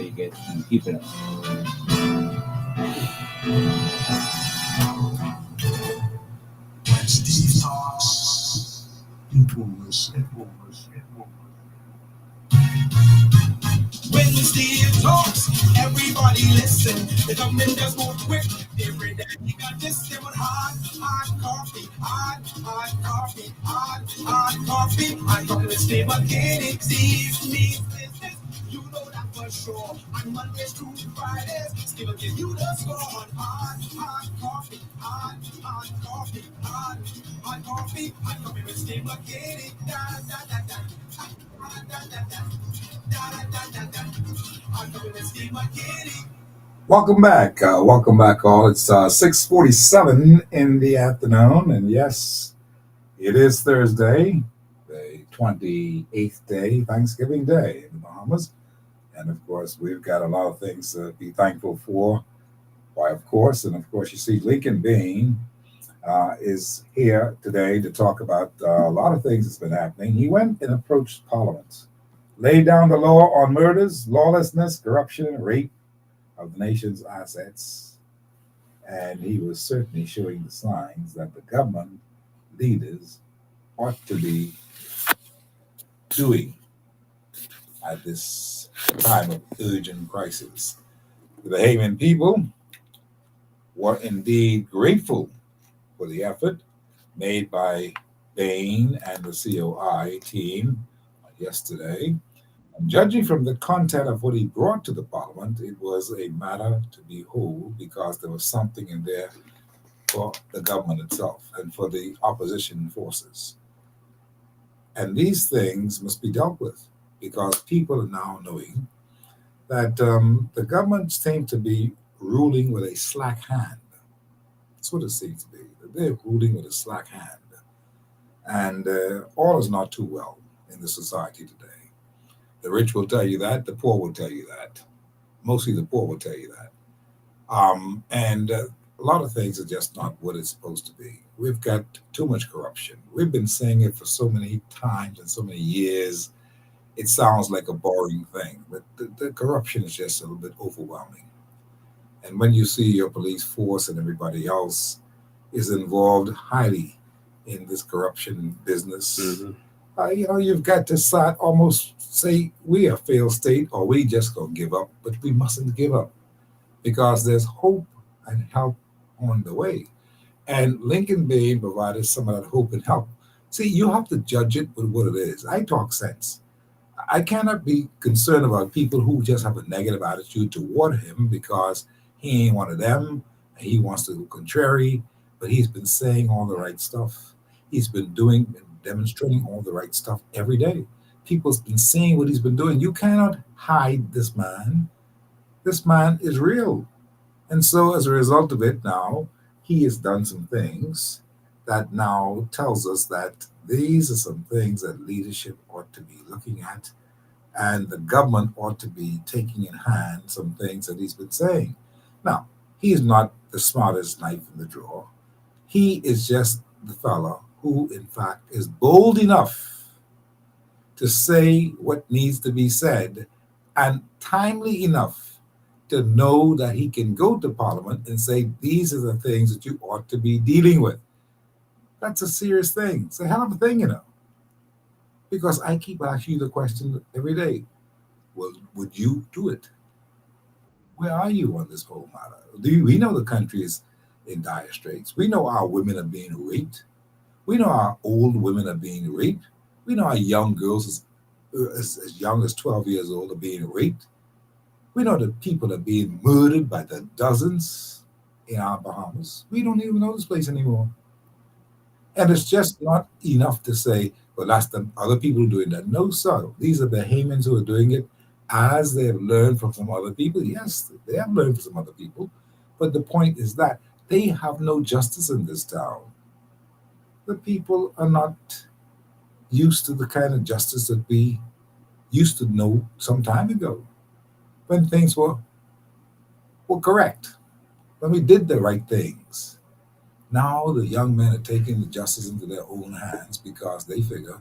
S7: where you get and keep it up.
S3: When Steve talks, it will listen. When Steve talks, everybody listen. The government does more quick. Every day you got this, they want hot coffee, hot coffee, hot coffee. Hot coffee with Steve Mckinney. Steve means business. You know that for sure. On Mondays through Fridays, Steve will give you the score on hot coffee, hot coffee, hot coffee, hot coffee with Steve Mckinney. Da da da da.
S1: Welcome back. Welcome back, all. It's 6:47 in the afternoon, and yes, it is Thursday, the 28th day, Thanksgiving Day in the Bahamas. And of course, we've got a lot of things to be thankful for. Why, of course, and of course, you see Lincoln Bain is here today to talk about a lot of things that's been happening. He went and approached Parliament, laid down the law on murders, lawlessness, corruption, and rape of the nation's assets. And he was certainly showing the signs that the government leaders ought to be doing at this time of urgent crisis. The Bahamian people were indeed grateful for the effort made by Bain and the COI team yesterday. And judging from the content of what he brought to the Parliament, it was a matter to behold because there was something in there for the government itself and for the opposition forces. And these things must be dealt with because people are now knowing that the government seems to be ruling with a slack hand. That's what it seems to be. They're ruling with a slack hand. And all is not too well in the society today. The rich will tell you that. The poor will tell you that. Mostly the poor will tell you that. And a lot of things are just not what it's supposed to be. We've got too much corruption. We've been saying it for so many times and so many years. It sounds like a boring thing, but the corruption is just a little bit overwhelming. And when you see your police force and everybody else is involved highly in this corruption business, you've got to almost say we are a failed state or we just gonna give up, but we mustn't give up because there's hope and help on the way. And Lincoln Bain provided some of that hope and help. See, you have to judge it with what it is. I talk sense. I cannot be concerned about people who just have a negative attitude toward him because he ain't one of them. And he wants to go contrary, but he's been saying all the right stuff. He's been doing and demonstrating all the right stuff every day. People's been seeing what he's been doing. You cannot hide this man. This man is real. And so as a result of it now, he has done some things that now tells us that these are some things that leadership ought to be looking at and the government ought to be taking in hand some things that he's been saying. Now, he is not the smartest knife in the drawer. He is just the fellow who, in fact, is bold enough to say what needs to be said and timely enough to know that he can go to Parliament and say, these are the things that you ought to be dealing with. That's a serious thing. It's a hell of a thing, because I keep asking you the question every day, well, would you do it? Where are you on this whole matter? We know the country is in dire straits. We know our women are being raped. We know our old women are being raped. We know our young girls as young as 12 years old are being raped. We know that people are being murdered by the dozens in our Bahamas. We don't even know this place anymore. And it's just not enough to say, well, that's the other people doing that. No, sir. These are the Bahamians who are doing it as they have learned from some other people. Yes, they have learned from some other people. But the point is that they have no justice in this town. The people are not used to the kind of justice that we used to know some time ago, when things were correct, when we did the right things. Now the young men are taking the justice into their own hands because they figure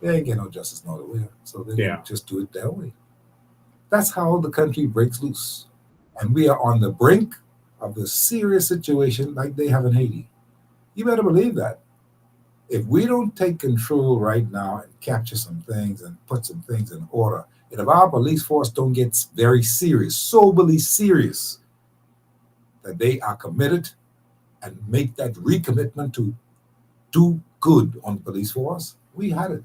S1: they ain't get no justice nowhere, so they just do it their way. That's how the country breaks loose. And we are on the brink of the serious situation like they have in Haiti. You better believe that. If we don't take control right now and capture some things and put some things in order, and if our police force don't get very serious, soberly serious, that they are committed and make that recommitment to do good on the police force, we had it.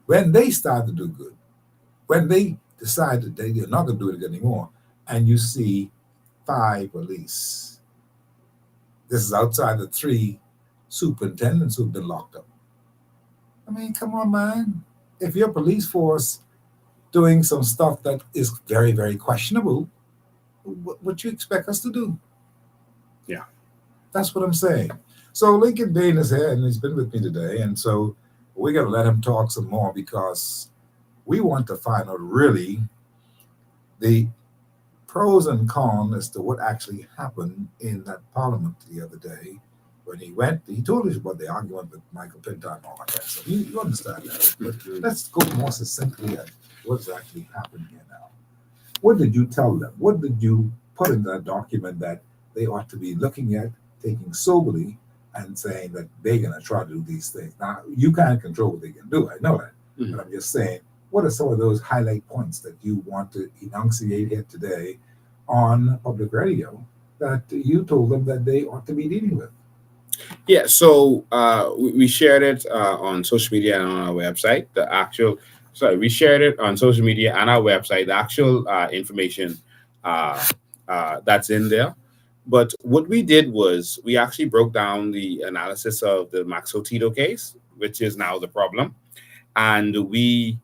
S1: When they start to do good, when they decide that they're not going to do it anymore, and you see 5 police, this is outside the 3 superintendents who've been locked up. I mean, come on, man. If your police force doing some stuff that is very, very questionable, what you expect us to do?
S2: Yeah.
S1: That's what I'm saying. So Lincoln Bain is here, and he's been with me today, and so we're going to let him talk some more because we want to find out really the pros and cons as to what actually happened in that parliament the other day when he told us about the argument with Michael Pintard and all that. So you understand that. But let's go more succinctly at what's actually happened here now. What did you tell them? What did you put in that document that they ought to be looking at, taking soberly, and saying that they're going to try to do these things? Now, you can't control what they can do. I know that. But I'm just saying, what are some of those highlight points that you want to enunciate here today on public radio that you told them that they ought to be dealing with?
S2: Yeah, so we shared it on social media and on our website. We shared it on social media and our website, the actual information that's in there. But what we did was we actually broke down the analysis of the Maxo Tito case, which is now the problem. And we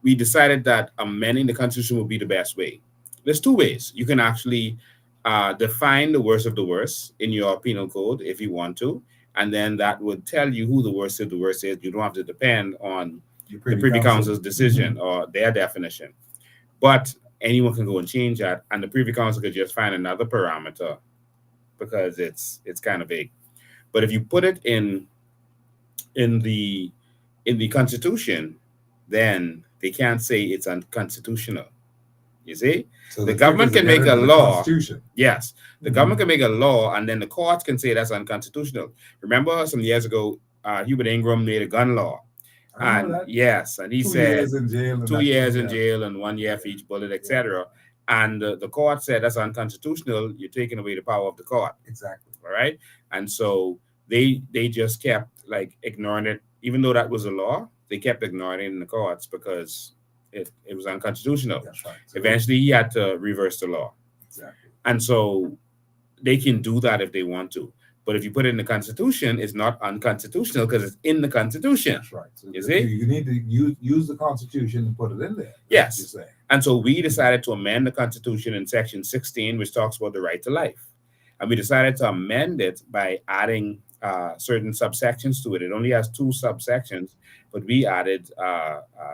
S2: decided that amending the Constitution would be the best way. There's 2 ways. You can actually define the worst of the worst in your penal code if you want to, and then that would tell you who the worst of the worst is. You don't have to depend on the Privy Council's decision or their definition. But anyone can go and change that, and the Privy Council could just find another parameter because it's kind of vague. But if you put it in the Constitution, then they can't say it's unconstitutional. You see,
S1: So
S2: the government can make a law. Yes, the
S1: Mhm.
S2: government can make a law, and then the courts can say that's unconstitutional. Remember, some years ago, Hubert Ingram made a gun law,
S1: I know
S2: and
S1: that.
S2: yes, and he
S1: 2
S2: said
S1: years in jail. And
S2: 2
S1: that
S2: years
S1: kind
S2: in
S1: of
S2: jail and 1 year for each bullet, etc. And the court said that's unconstitutional. You're taking away the power of the court.
S1: Exactly.
S2: All right, and so they just kept like ignoring it, even though that was a law. They kept ignoring it in the courts because it was unconstitutional.
S1: That's right. So
S2: Eventually, he had to reverse the law.
S1: exactly.
S2: And so they can do that if they want to. But if you put it in the Constitution, it's not unconstitutional because it's in the Constitution.
S1: That's right. So
S2: You see?
S1: you need to use the Constitution and put it in there. That's
S2: Yes.
S1: what you're saying.
S2: And so we decided to amend the Constitution in Section 16, which talks about the right to life. And we decided to amend it by adding certain subsections to it. It only has 2 subsections, but we added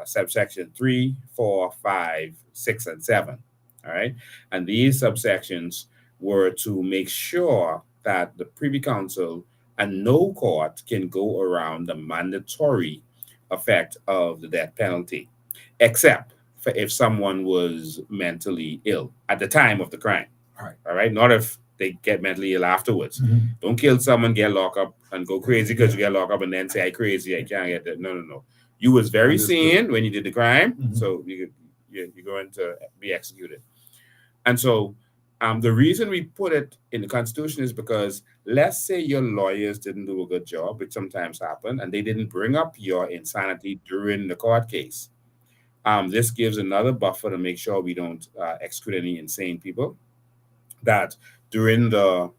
S2: subsection 3, 4, 5, 6, and 7. All right. And these subsections were to make sure that the Privy Council and no court can go around the mandatory effect of the death penalty, except for if someone was mentally ill at the time of the crime.
S1: Right.
S2: All right. Not if they get mentally ill afterwards.
S1: Mhm.
S2: Don't kill someone, get locked up, and go crazy because you get locked up and then say, I crazy, I can't get that. No. You was very
S1: Understood.
S2: sane when you did the crime,
S1: Mhm.
S2: so you're going to be executed. And so the reason we put it in the Constitution is because let's say your lawyers didn't do a good job, which sometimes happen, and they didn't bring up your insanity during the court case. This gives another buffer to make sure we don't execute any insane people. That during the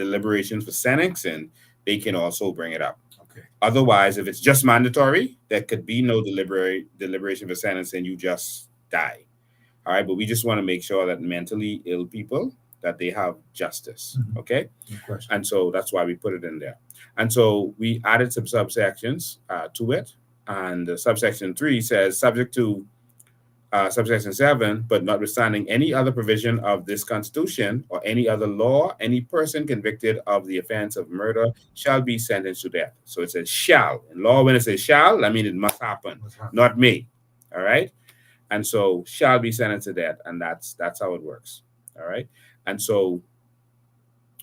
S2: deliberations for sentencing, they can also bring it up.
S1: Okay.
S2: Otherwise, if it's just mandatory, there could be no deliberation for sentencing. You just die. All right, but we just want to make sure that mentally ill people that they have justice.
S1: Mhm.
S2: Okay,
S1: No question.
S2: and so that's why we put it in there. And so we added some subsections to it, and subsection 3 says subject to subsection 7, but notwithstanding any other provision of this Constitution or any other law, any person convicted of the offense of murder shall be sentenced to death. So it says shall. In law, when it says shall, I mean it must happen,
S1: What's happening?
S2: not may. All right. And so shall be sentenced to death. And that's how it works. All right. And so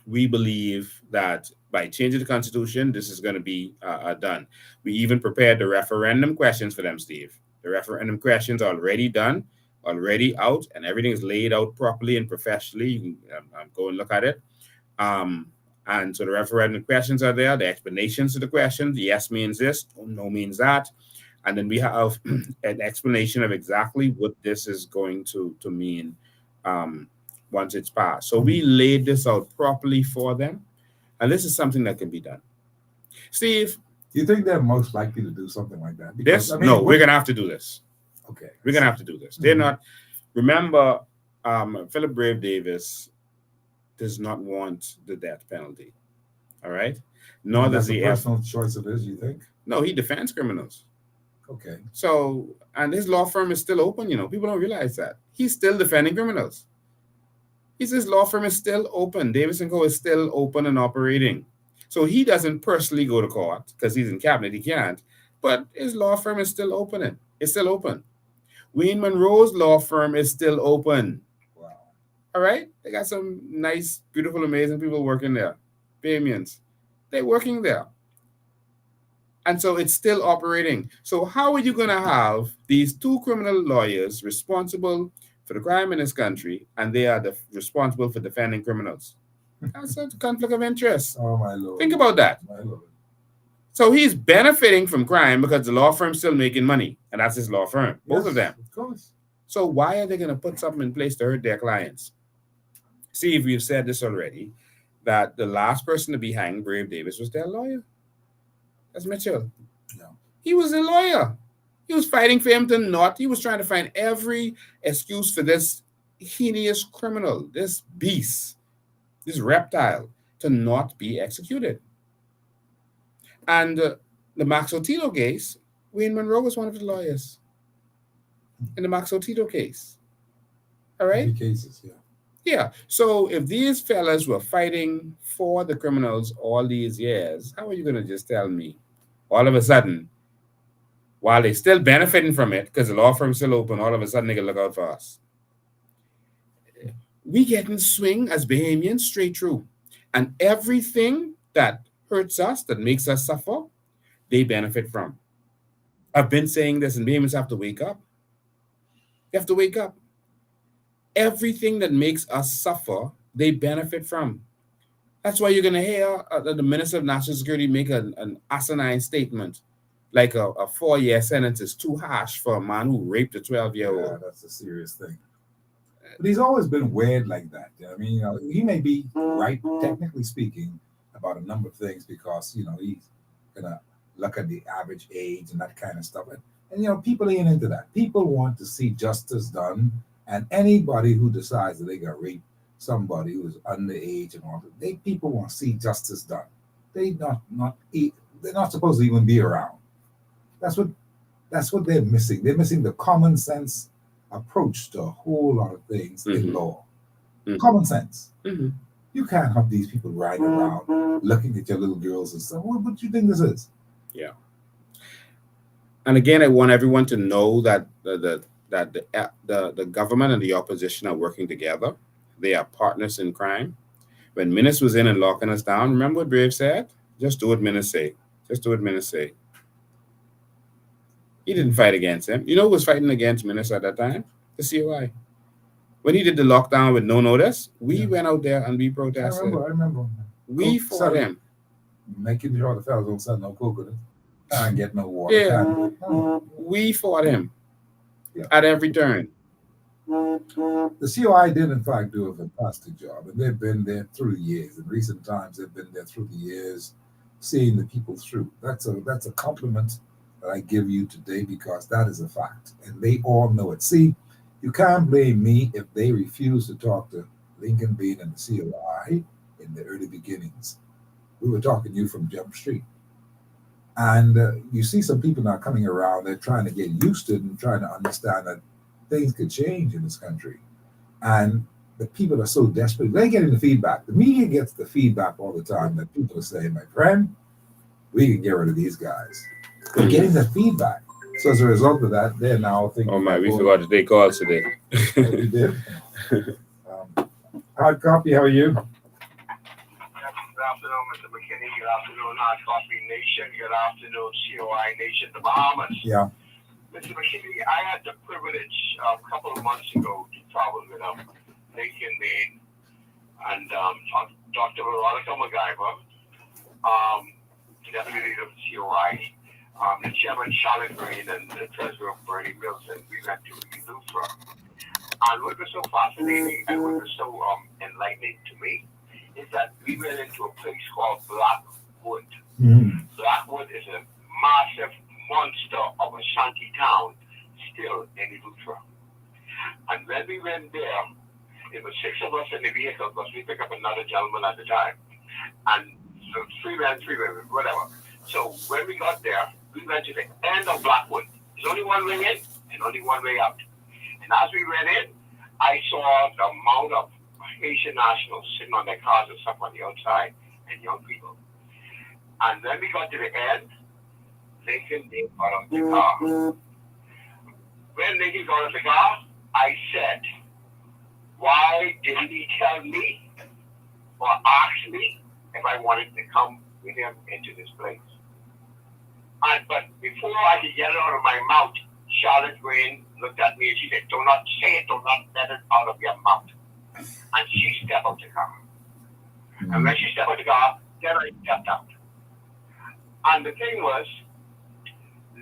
S2: we believe that by changing the Constitution, this is going to be done. We even prepared the referendum questions for them, Steve. The referendum questions are already done, already out, and everything is laid out properly and professionally. You can go and look at it. And so the referendum questions are there, the explanations to the questions. Yes means this, no means that. And then we have an explanation of exactly what this is going to mean once it's passed. So we laid this out properly for them. And this is something that can be done. Steve?
S1: Do you think they're most likely to do something like that?
S2: Because, no, we're going to have to do this.
S1: Okay.
S2: We're going to have to do this. They're not. Remember, Philip Brave Davis does not want the death penalty. All right? Nor does he.
S1: That's a personal choice of his, you think?
S2: No, he defends criminals.
S1: Okay.
S2: So, and his law firm is still open, People don't realize that. He's still defending criminals. His law firm is still open. Davis & Co. is still open and operating. So he doesn't personally go to court because he's in cabinet. He can't. But his law firm is still open. It's still open. Wayne Monroe's law firm is still open.
S1: Wow.
S2: All right? They got some nice, beautiful, amazing people working there. Bahamians. They're working there. And so it's still operating. So how are you going to have these two criminal lawyers responsible for the crime in this country, and they are responsible for defending criminals? That's a conflict of interest.
S1: Oh, my Lord.
S2: Think about that.
S1: My Lord.
S2: So he's benefiting from crime because the law firm's still making money, and that's his law firm, both of them.
S1: Of course.
S2: So why are they going to put something in place to hurt their clients? See, if we've said this already, that the last person to be hanged, Brave Davis, was their lawyer. That's Mitchell.
S1: No.
S2: He was a lawyer. He was fighting for him to not. He was trying to find every excuse for this heinous criminal, this beast, this reptile, to not be executed. And the Max Otito case, Wayne Monroe was one of the lawyers in the Max Otito case. All right?
S1: Many cases, yeah.
S2: Yeah. So if these fellas were fighting for the criminals all these years, how are you going to just tell me all of a sudden, while they're still benefiting from it, because the law firm's still open, all of a sudden they can look out for us? We getting swing as Bahamians straight through. And everything that hurts us, that makes us suffer, they benefit from. I've been saying this, and Bahamians have to wake up. You have to wake up. Everything that makes us suffer, they benefit from. That's why you're going to hear the Minister of National Security make an asinine statement, like a 4-year sentence is too harsh for a man who raped a 12-year-old.
S1: Yeah, that's a serious thing. But he's always been weird like that. I mean, he may be right, technically speaking, about a number of things because, he's going to look at the average age and that kind of stuff. And people ain't into that. People want to see justice done. And anybody who decides that they got raped, somebody who is underage and all that, people want to see justice done. They're not supposed to even be around. That's what they're missing. They're missing the common sense approach to a whole lot of things in law. Common sense. You can't have these people riding around looking at your little girls and stuff. What do you think this is?
S2: Yeah. And again, I want everyone to know that the government and the opposition are working together. They are partners in crime. When Minnis was in and locking us down, remember what Brave said? Just do what Minnis say. Just do what Minnis say. He didn't fight against him. You know who was fighting against Minnis at that time? The COI. When he did the lockdown with no notice, we went out there and we protested.
S1: I remember.
S2: We fought him.
S1: Making sure the fellas don't sell no coconut. Can't get no water.
S2: Yeah. We fought him at every turn.
S1: The COI did, in fact, do a fantastic job, and they've been there through the years. In recent times, they've been there through the years, seeing the people through. That's a compliment that I give you today because that is a fact, and they all know it. See, you can't blame me if they refuse to talk to Lincoln Bain and the COI in the early beginnings. We were talking to you from Jump Street. And you see some people now coming around, they're trying to get used to it and trying to understand that things could change in this country. And the people are so desperate. They're getting the feedback. The media gets the feedback all the time that people are saying, my friend, we can get rid of these guys. They're getting the feedback. So as a result of that, they're now thinking.
S2: Oh my, we forgot to take calls today.
S1: We did. Hard copy, how are you?
S7: Good afternoon, Mr. McKinney. Good afternoon, Hard Coffee Nation. Good afternoon, COI Nation, the Bahamas.
S1: Yeah.
S7: Mr. McKinney, I had the privilege a couple of months ago to travel with Lincoln Bain and Dr. Veronica MacGyver, deputy leader of COI, the chairman Charlotte Bain, and the treasurer Bernie Wilson. We went to Lutheran. And what was so fascinating and what was so enlightening to me is that we went into a place called Blackwood.
S1: Mm-hmm.
S7: Blackwood is a massive monster of a shanty town still in Lutheran. And when we went there, it was 6 of us in the vehicle because we picked up another gentleman at the time. And so 3 men, 3 women, whatever. So when we got there, we went to the end of Blackwood. There's only one way in and only one way out. And as we went in, I saw the amount of Haitian nationals sitting on their cars and stuff on the outside and young people. And when we got to the end, Lincoln got out of the car. When Lincoln got out of the car, I said, why didn't he tell me or ask me if I wanted to come with him into this place? But before I could get it out of my mouth, Charlotte Green looked at me and she said, do not say it, do not let it out of your mouth. And she stepped out the car. And when she stepped out the car, then I stepped out. And the thing was,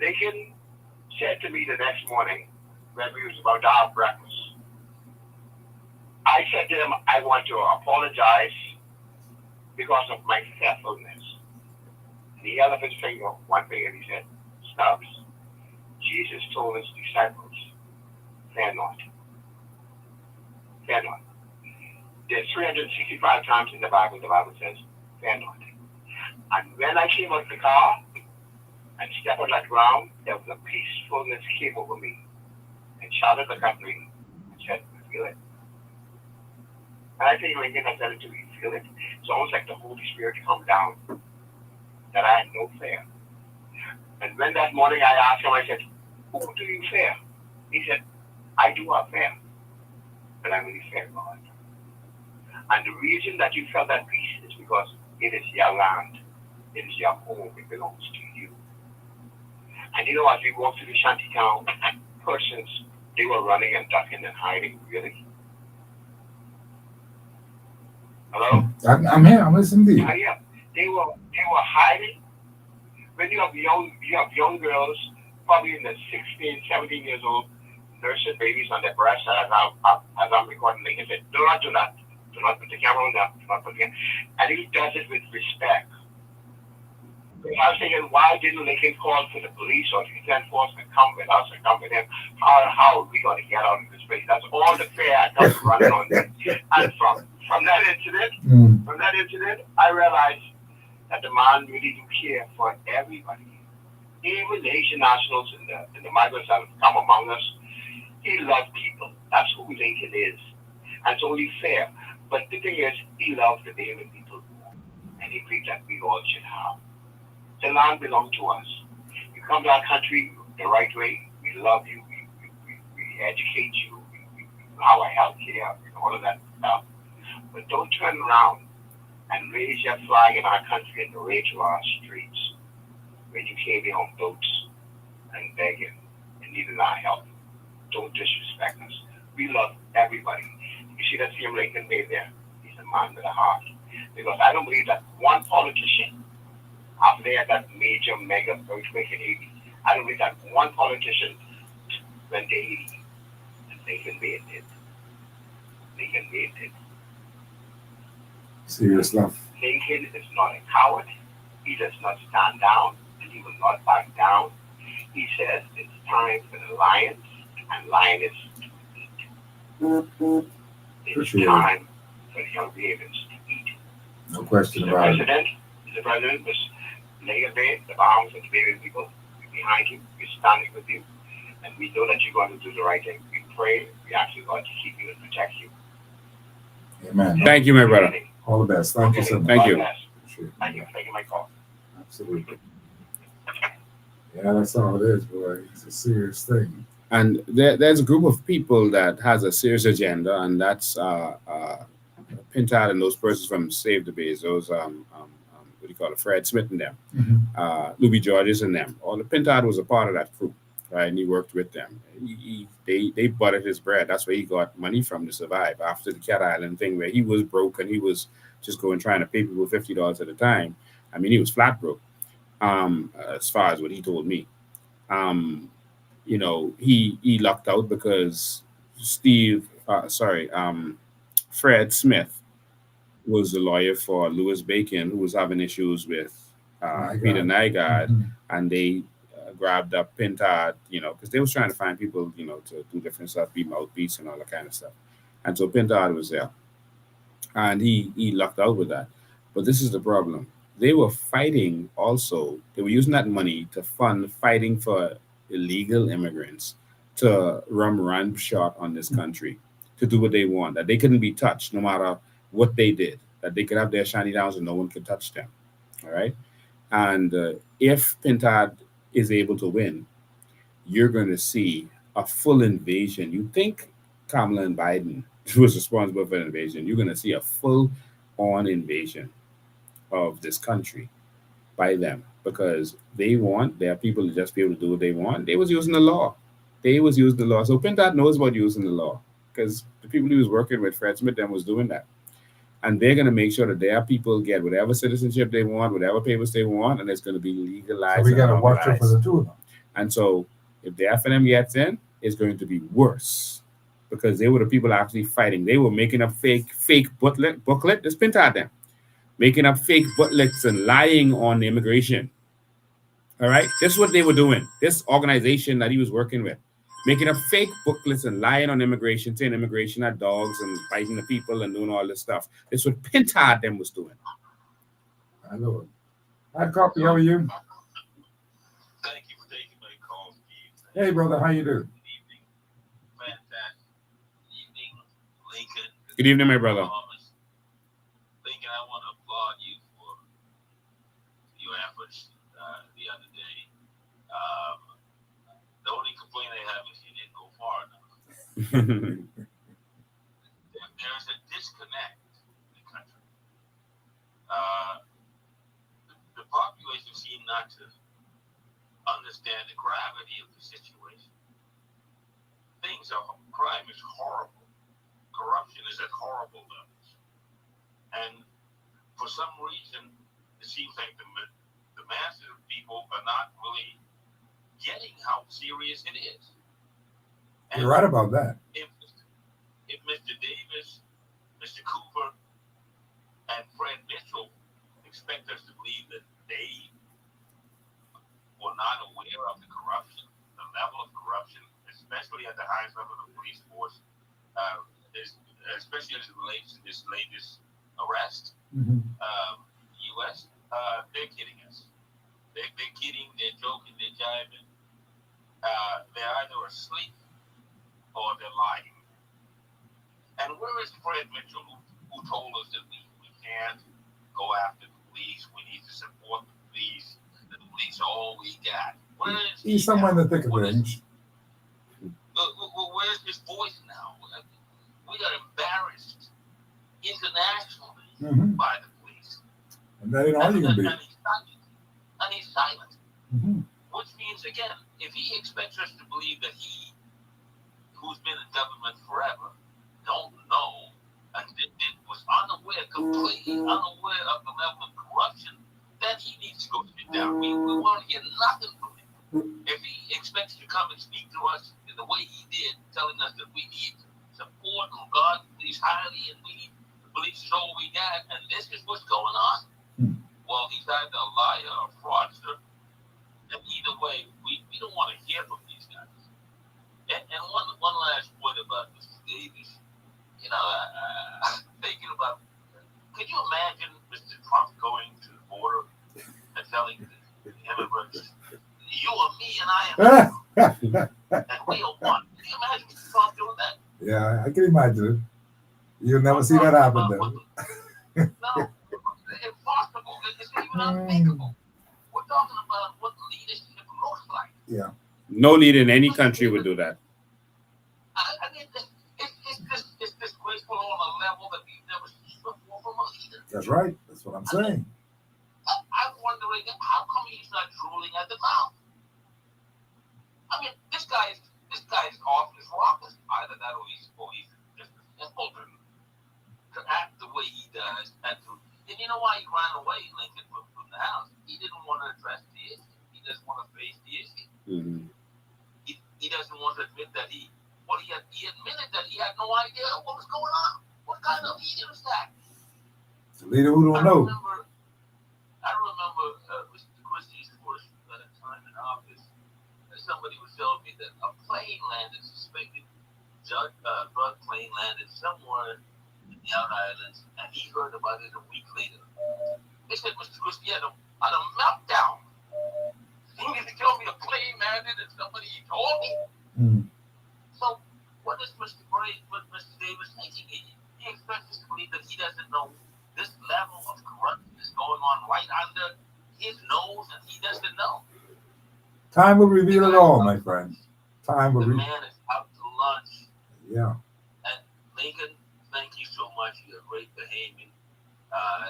S7: Lincoln said to me the next morning, when we was about to have breakfast, I said to him, I want to apologize because of my faithfulness. And he held up his finger, one finger, and he said, Stubbs, Jesus told his disciples, fear not. Fear not. There's 365 times in the Bible says, fear not. And when I came out of the car and stepped on that ground, there was a peacefulness came over me. And Charlotte looked at me and said, feel it. And I think Lincoln, I said it to you, feel it. It's almost like the Holy Spirit come down, that I had no fear. And when that morning I asked him, I said, who do you fear? He said, I do have fear, but I really fear God. And the reason that you felt that peace is because it is your land. It is your home. It belongs to you. And you know, as we walked through the shanty town, persons, they were running and ducking and hiding, really. Hello?
S1: I'm here. I'm listening to you.
S7: Yeah. They were hiding. When you have young girls, probably in the 16, 17 years old, nursing babies on their breasts, as I'm recording, Lincoln said, do not do that. Do not put the camera on them. Do not put the camera. And he does it with respect. I was thinking, why didn't Lincoln call for the police or the defense force to come with us or come with him? How are we going to get out of this place? That's all the fear I got running on them. And from that incident, I realized that the man really do care for everybody. Even the Asian nationals and the migrants that have come among us, he loves people. That's who Lincoln is. And it's only fair. But the thing is, he loves the Bain people. And he believes that we all should have. The land belongs to us. You come to our country the right way, we love you, we educate you, we our health care, all of that stuff. But don't turn around and raise your flag in our country and parade to our streets when you came here on boats and begging and needing our help. Don't disrespect us. We love everybody. You see that same Lincoln made there? He's a man with a heart. Because I don't believe that one politician after they had that major mega earthquake in Haiti, I don't believe that one politician went to Haiti and Lincoln made it. Lincoln made it.
S1: Serious stuff.
S7: Lincoln is not a coward. He does not stand down and he will not back down. He says it's time for the lions and lioness to eat. It's time for the young ravens to eat.
S1: No question about it.
S7: The president was Lincoln Bain, the Bahamas and the Bain people. We're behind you. We're standing with you. And we know that you're going to do the right thing. We pray. We ask you, God, to keep you and protect you.
S1: Amen.
S2: Thank you, my brother.
S1: All the best. Thank you so much.
S2: Thank you.
S7: Thank you for taking my call.
S1: Absolutely. Yeah, that's all it is, boy. It's a serious thing.
S2: And there's a group of people that has a serious agenda, and that's Pintard and those persons from Save the Base, those what do you call it, Fred Smith and them, Louis Georges and them. All the Pintard was a part of that crew, right? And he worked with them. They buttered his bread. That's where he got money from to survive after the Cat Island thing, where he was broke and he was just going trying to pay people $50 at a time. I mean, he was flat broke, as far as what he told me. Um, he lucked out because Fred Smith was the lawyer for Louis Bacon, who was having issues with Peter Nygaard, and they grabbed up Pintard, because they was trying to find people, to do different stuff, be mouthpiece and all that kind of stuff. And so Pintard was there, and he lucked out with that. But this is the problem. They were fighting also. They were using that money to fund fighting for illegal immigrants to run shot on this country, to do what they want, that they couldn't be touched no matter what they did, that they could have their shiny downs and no one could touch them. All right. And if Pintard is able to win, you're going to see a full invasion. You think Kamala and Biden was responsible for the invasion, you're going to see a full on invasion of this country by them, because they want their people to just be able to do what they want. They was using the law. So Pintard knows about using the law, because the people he was working with, Fred Smith, them was doing that. And they're going to make sure that their people get whatever citizenship they want, whatever papers they want, and it's going to be legalized.
S1: So we got to watch out for the two of them.
S2: And so if the FNM gets in, it's going to be worse, because they were the people actually fighting. They were making up fake booklet. This Pintard them making up fake booklets and lying on immigration. All right, this is what they were doing. This organization that he was working with, making up fake booklets and lying on immigration, saying immigration are dogs and fighting the people and doing all this stuff. This is what Pintard them was doing.
S1: I know it. Hi, Coffee. How are you?
S7: Thank you for taking my call, Steve.
S1: Hey, brother. How you doing?
S7: Good evening. Fantastic evening, Lincoln.
S2: Good evening, my brother.
S7: Lincoln, I want to applaud you for your efforts the other day. The only complaint I have is you didn't go far enough. There's a disconnect in the country. The population seem not to understand the gravity of the situation. Crime is horrible. Corruption is at horrible levels. And for some reason, it seems like the masses of people are not really getting how serious it is. And
S1: You're right about that.
S7: If Mr. Davis, Mr. Cooper, and Fred Mitchell expect us to believe that they were not aware of the corruption, the level of corruption, especially at the highest level of the police force, especially as it relates to this latest arrest, U.S., they're kidding us. They're kidding, they're joking, they're jiving. They're either asleep or they're lying. And where is Fred Mitchell, who told us that we can't go after the police, we need to support the police, the police are all we got? Where is he?
S1: He's somewhere in the thick of things.
S7: Where's his voice now? We got embarrassed internationally by the police.
S1: And that ain't all you can be.
S7: And he's silent. Which means, again, if he expects us to believe that he, who's been in government forever, don't know and was unaware, completely unaware of the level of corruption, then he needs to go sit down. We want to hear nothing from him. If he expects to come and speak to us in the way he did, telling us that we need support and God police highly and we need the police is all we got and this is what's going on. Well, he's either a liar or a fraudster. And either way, we don't want to hear from these guys. And one last point about Mr. Davis. You know, thinking about, could you imagine Mr. Trump going to the border and telling the immigrants, you are me and I am you, and we are one? Can you imagine Mr. Trump doing that?
S1: Yeah, I can imagine it. You'll never see that happen, though.
S7: No, it's impossible. It's even unthinkable. We're talking about what leadership looks like.
S1: Yeah.
S2: No leader in any country would do that.
S7: I mean, it's disgraceful on a level that we've never seen before from a leader.
S1: That's right. That's what I'm saying.
S7: I'm wondering how come he's not drooling at the mouth. I mean, this guy's off his rockers. Either that or he's just open to act the way he does. And you know why he ran away, Lincoln, from the house? He didn't want to address the issue. He doesn't want to face the issue.
S2: Mm-hmm.
S7: He doesn't want to admit that he admitted that he had no idea what was going on. What kind of leader is that?
S1: It's a leader who don't know.
S7: I remember Mr. Christie's first time in office. Somebody was telling me that a plane landed, suspected drug plane landed somewhere in the outer islands, and he heard about it a week later. They said Mr. Christie had a meltdown. He needed to tell me a plane landed and somebody told me.
S1: Mm.
S7: So what is Mr. Davis thinking? He expects us to believe that he doesn't know this level of corruption is going on right under his nose, and he doesn't know.
S1: Time will reveal it all, my friend. Time will
S7: The
S1: reveal.
S7: man is out to lunch.
S1: Yeah.
S7: And Lincoln, thank you so much. You're a great Bahamian.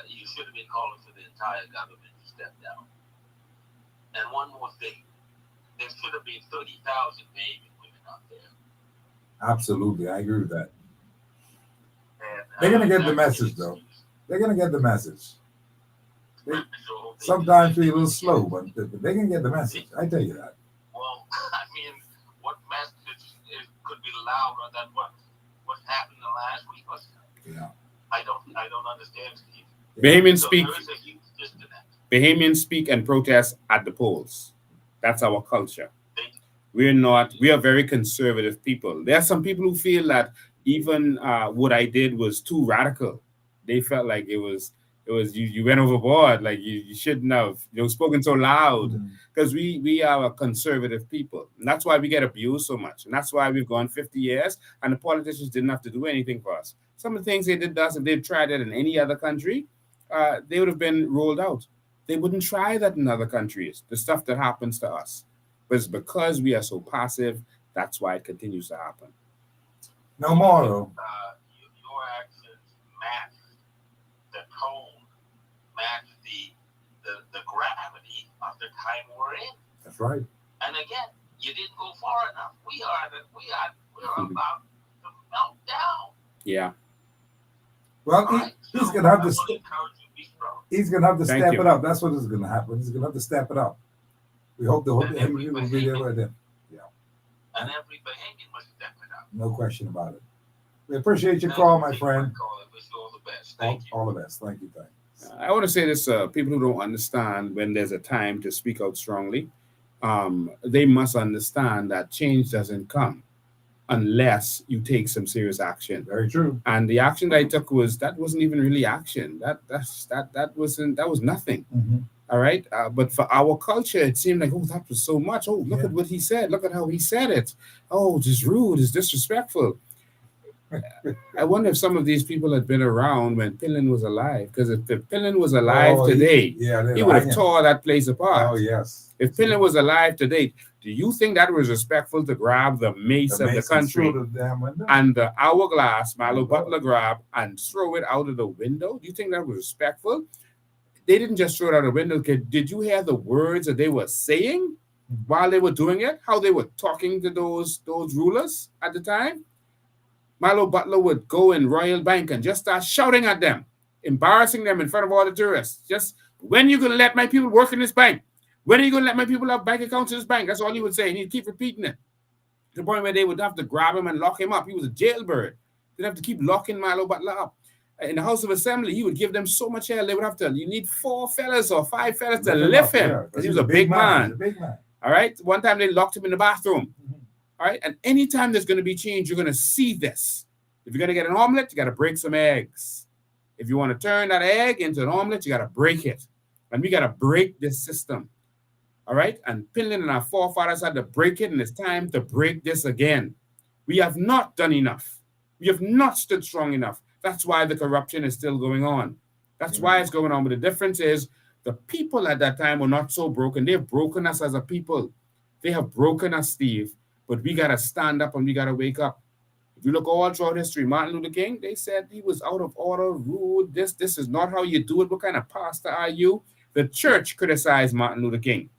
S7: You should have been calling for the entire government to step down. And one more thing. There should have been 30,000 Bahamian women out there.
S1: Absolutely, I agree with that.
S7: And,
S1: They're gonna get the message, though. They're gonna get the message. Sometimes feel a little slow, but they can get the message. I tell you that.
S7: Well, I mean, what message could be louder than what happened the last week or so?
S1: Yeah.
S7: I don't understand, Steve.
S2: Bahamians
S7: So
S2: speak.
S7: there is a huge disconnect.
S2: Bahamians speak and protest at the polls. That's our culture. We are very conservative people. There are some people who feel that even what I did was too radical. They felt like it was you went overboard, like you shouldn't have spoken so loud, because we are a conservative people, and that's why we get abused so much, and that's why we've gone 50 years and the politicians didn't have to do anything for us. Some of the things they did to us, if they'd tried it in any other country, they would have been rolled out. They wouldn't try that in other countries, the stuff that happens to us. But it's because we are so passive, that's why it continues to happen.
S1: No more, though.
S7: Your actions match the tone, match the gravity of the time we're in.
S1: That's right.
S7: And again, you didn't go far enough. We're about to melt down.
S2: Yeah.
S1: Well,
S7: Right?
S1: he's
S7: So
S1: gonna have
S7: I
S1: to.
S7: want to encourage you to be strong.
S1: He's gonna have to
S2: Thank
S1: step
S2: you.
S1: it up. That's what is gonna happen. He's gonna have to step it up. We hope the whole
S7: And
S1: Bahamian will be there with him.
S7: And every Bahamian must step it up.
S1: No question about it. We appreciate your call, my friend.
S7: Wish you all the best. Thank you.
S1: All the best. Thank you. Thanks.
S2: I want to say this: people who don't understand when there's a time to speak out strongly, they must understand that change doesn't come unless you take some serious action.
S1: Very true.
S2: And the action that I took wasn't even really action. That was nothing.
S1: Mm-hmm.
S2: All right. But for our culture, it seemed like, oh, that was so much. Oh, look
S1: Yeah.
S2: at what he said. Look at how he said it. Oh, just rude. It's disrespectful. I wonder if some of these people had been around when Pillin was alive. Because if Pillin was alive today, he would have tore that place apart.
S1: Oh, yes.
S2: If Pillin was alive today, do you think that was respectful to grab the mace of the country and the hourglass Milo Butler grab and throw it out of the window? Do you think that was respectful? They didn't just throw it out the window. Did you hear the words that they were saying while they were doing it? How they were talking to those rulers at the time? Milo Butler would go in Royal Bank and just start shouting at them, embarrassing them in front of all the tourists. Just, when are you going to let my people work in this bank? When are you going to let my people have bank accounts in this bank? That's all he would say. And he'd keep repeating it. To the point where they would have to grab him and lock him up. He was a jailbird. They'd have to keep locking Milo Butler up. In the House of Assembly, he would give them so much hell. They would have to, you need 4 fellas or 5 fellas to lift him. Because he was a big man.
S1: He's a big man.
S2: All right. One time they locked him in the bathroom. All right. And anytime there's going to be change, you're going to see this. If you're going to get an omelet, you got to break some eggs. If you want to turn that egg into an omelet, you got to break it. And we got to break this system. All right. And Pillin and our forefathers had to break it. And it's time to break this again. We have not done enough. We have not stood strong enough. That's why the corruption is still going on. That's why it's going on. But the difference is the people at that time were not so broken. They've broken us as a people. They have broken us, Steve, but we got to stand up and we got to wake up. If you look all throughout history, Martin Luther King, they said he was out of order, rude. This is not how you do it. What kind of pastor are you? The church criticized Martin Luther King.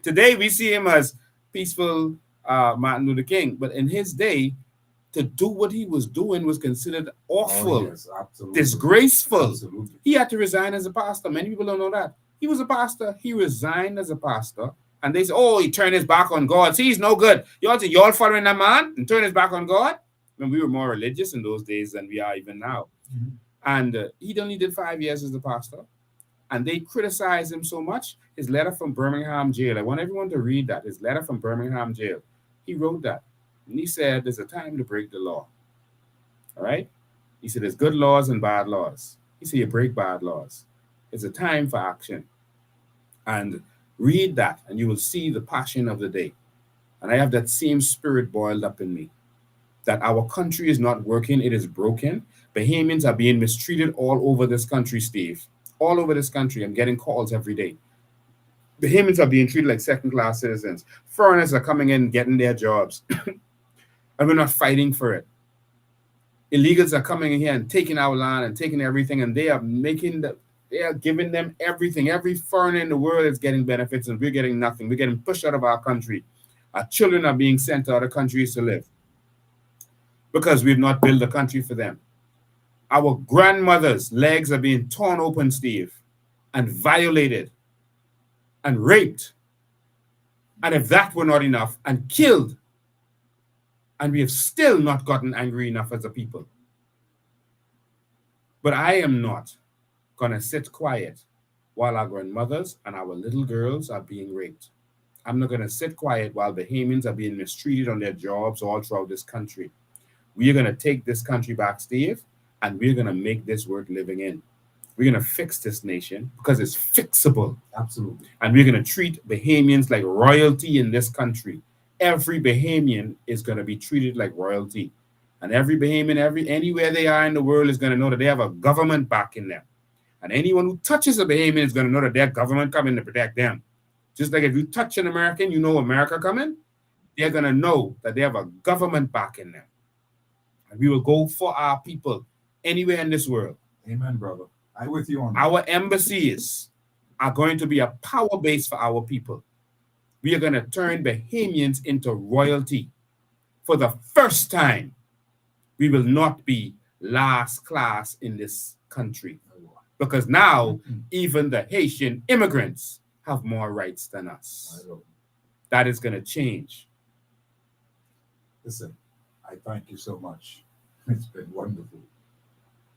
S2: Today, we see him as peaceful Martin Luther King, but in his day, to do what he was doing was considered awful,
S1: Oh, yes, absolutely.
S2: disgraceful.
S1: Absolutely.
S2: He had to resign as a pastor. Many people don't know that. He was a pastor. He resigned as a pastor. And they say, oh, he turned his back on God. See, he's no good. Y'all following that man and turn his back on God? When we were more religious in those days than we are even now.
S1: Mm-hmm.
S2: And he only did 5 years as a pastor. And they criticized him so much. His letter from Birmingham jail, I want everyone to read that. His letter from Birmingham jail. He wrote that. And he said, there's a time to break the law. All right? He said, there's good laws and bad laws. He said, you break bad laws. It's a time for action. And read that, and you will see the passion of the day. And I have that same spirit boiled up in me, that our country is not working, it is broken. Bahamians are being mistreated all over this country, Steve. All over this country. I'm getting calls every day. Bahamians are being treated like second-class citizens. Foreigners are coming in, getting their jobs. And we're not fighting for it. Illegals are coming in here and taking our land and taking everything, and they are giving them everything. Every foreigner in the world is getting benefits, and we're getting nothing. We're getting pushed out of our country. Our children are being sent to other countries to live because we've not built a country for them. Our grandmothers' legs are being torn open, Steve, and violated and raped. And if that were not enough, and killed. And we have still not gotten angry enough as a people. But I am not going to sit quiet while our grandmothers and our little girls are being raped. I'm not going to sit quiet while Bahamians are being mistreated on their jobs all throughout this country. We are going to take this country back, Steve, and we're going to make this worth living in. We're going to fix this nation because it's fixable.
S1: Absolutely.
S2: And we're going to treat Bahamians like royalty in this country. Every Bahamian is going to be treated like royalty. And every Bahamian, anywhere they are in the world is going to know that they have a government backing them. And anyone who touches a Bahamian is going to know that their government coming to protect them. Just like if you touch an American, you know America coming. They're going to know that they have a government backing them. And we will go for our people anywhere in this world.
S1: Amen, brother. I'm with you on that.
S2: Our embassies are going to be a power base for our people. We are going to turn Bahamians into royalty. For the first time, we will not be last class in this country. Because now, even the Haitian immigrants have more rights than us. That is going to change.
S1: Listen, I thank you so much. It's been wonderful.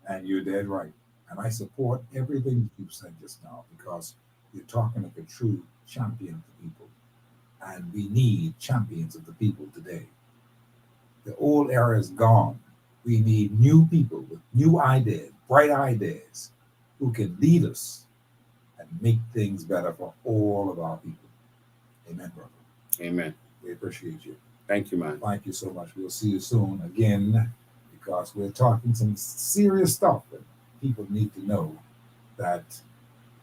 S1: And you're dead right. And I support everything you said just now because you're talking like a true champion of the people. And we need champions of the people today. The old era is gone. We need new people with new ideas, bright ideas, who can lead us and make things better for all of our people. Amen, brother.
S2: Amen.
S1: We appreciate you.
S2: Thank you, man.
S1: Thank you so much. We'll see you soon again because we're talking some serious stuff and people need to know that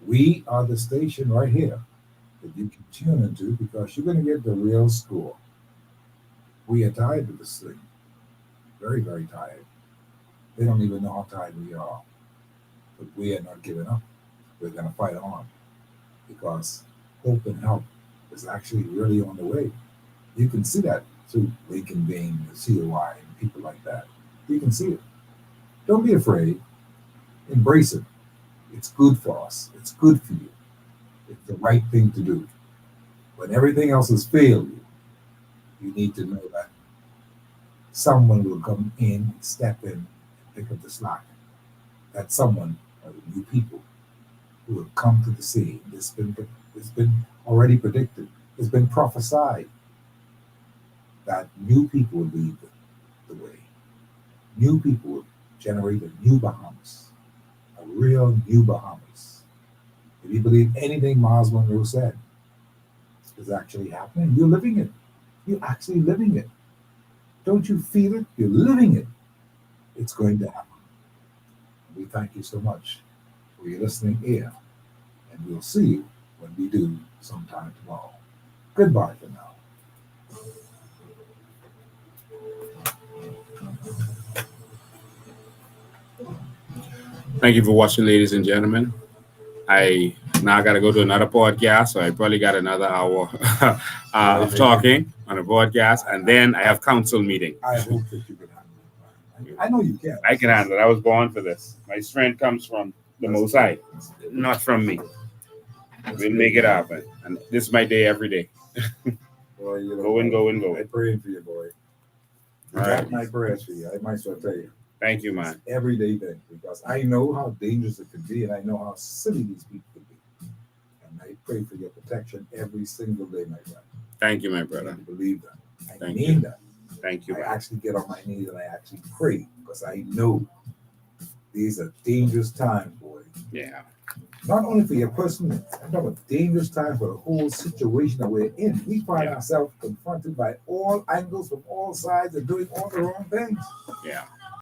S1: we are the station right here that you can tune into because you're going to get the real score. We are tired of this thing. Very, very tired. They don't even know how tired we are. But we are not giving up. We're going to fight on because hope and help is actually really on the way. You can see that through Lincoln Bain, COI, and people like that. You can see it. Don't be afraid. Embrace it. It's good for us. It's good for you. It's the right thing to do. When everything else has failed you, you need to know that someone will come in, step in, and pick up the slack. That someone are the new people who will come to the scene. It's been already predicted. It's been prophesied that new people will lead the way. New people will generate a new Bahamas, a real new Bahamas. If you believe anything Miles Monroe said is actually happening, you're living it. You're actually living it. Don't you feel it? You're living it. It's going to happen. We thank you so much for your listening ear, and we'll see you when we do sometime tomorrow. Goodbye for now.
S2: Thank you for watching, ladies and gentlemen. I now got to go to another podcast, so I probably got another hour of talking on a podcast, and then I have council meeting.
S1: I hope that you can handle it. I know you can.
S2: I can handle it. I was born for this. My strength comes from the Most High, not from me. We'll make it happen. And this is my day every day.
S1: Boy, you know,
S2: Go in.
S1: I'm praying for you, boy.
S2: All
S1: I got
S2: right.
S1: my prayers for you. I might as well tell you.
S2: Thank you, man.
S1: Everyday thing, because I know how dangerous it can be, and I know how silly these people can be. And I pray for your protection every single day, my friend.
S2: Thank you, my
S1: I
S2: brother.
S1: believe that. I
S2: Thank
S1: mean that.
S2: Thank you,
S1: I
S2: man.
S1: actually get on my knees and I actually pray because I know these are dangerous times, boy.
S2: Yeah.
S1: Not only for your person, I'm talking about dangerous times for the whole situation that we're in. We find ourselves confronted by all angles from all sides and doing all the wrong things.
S2: Yeah.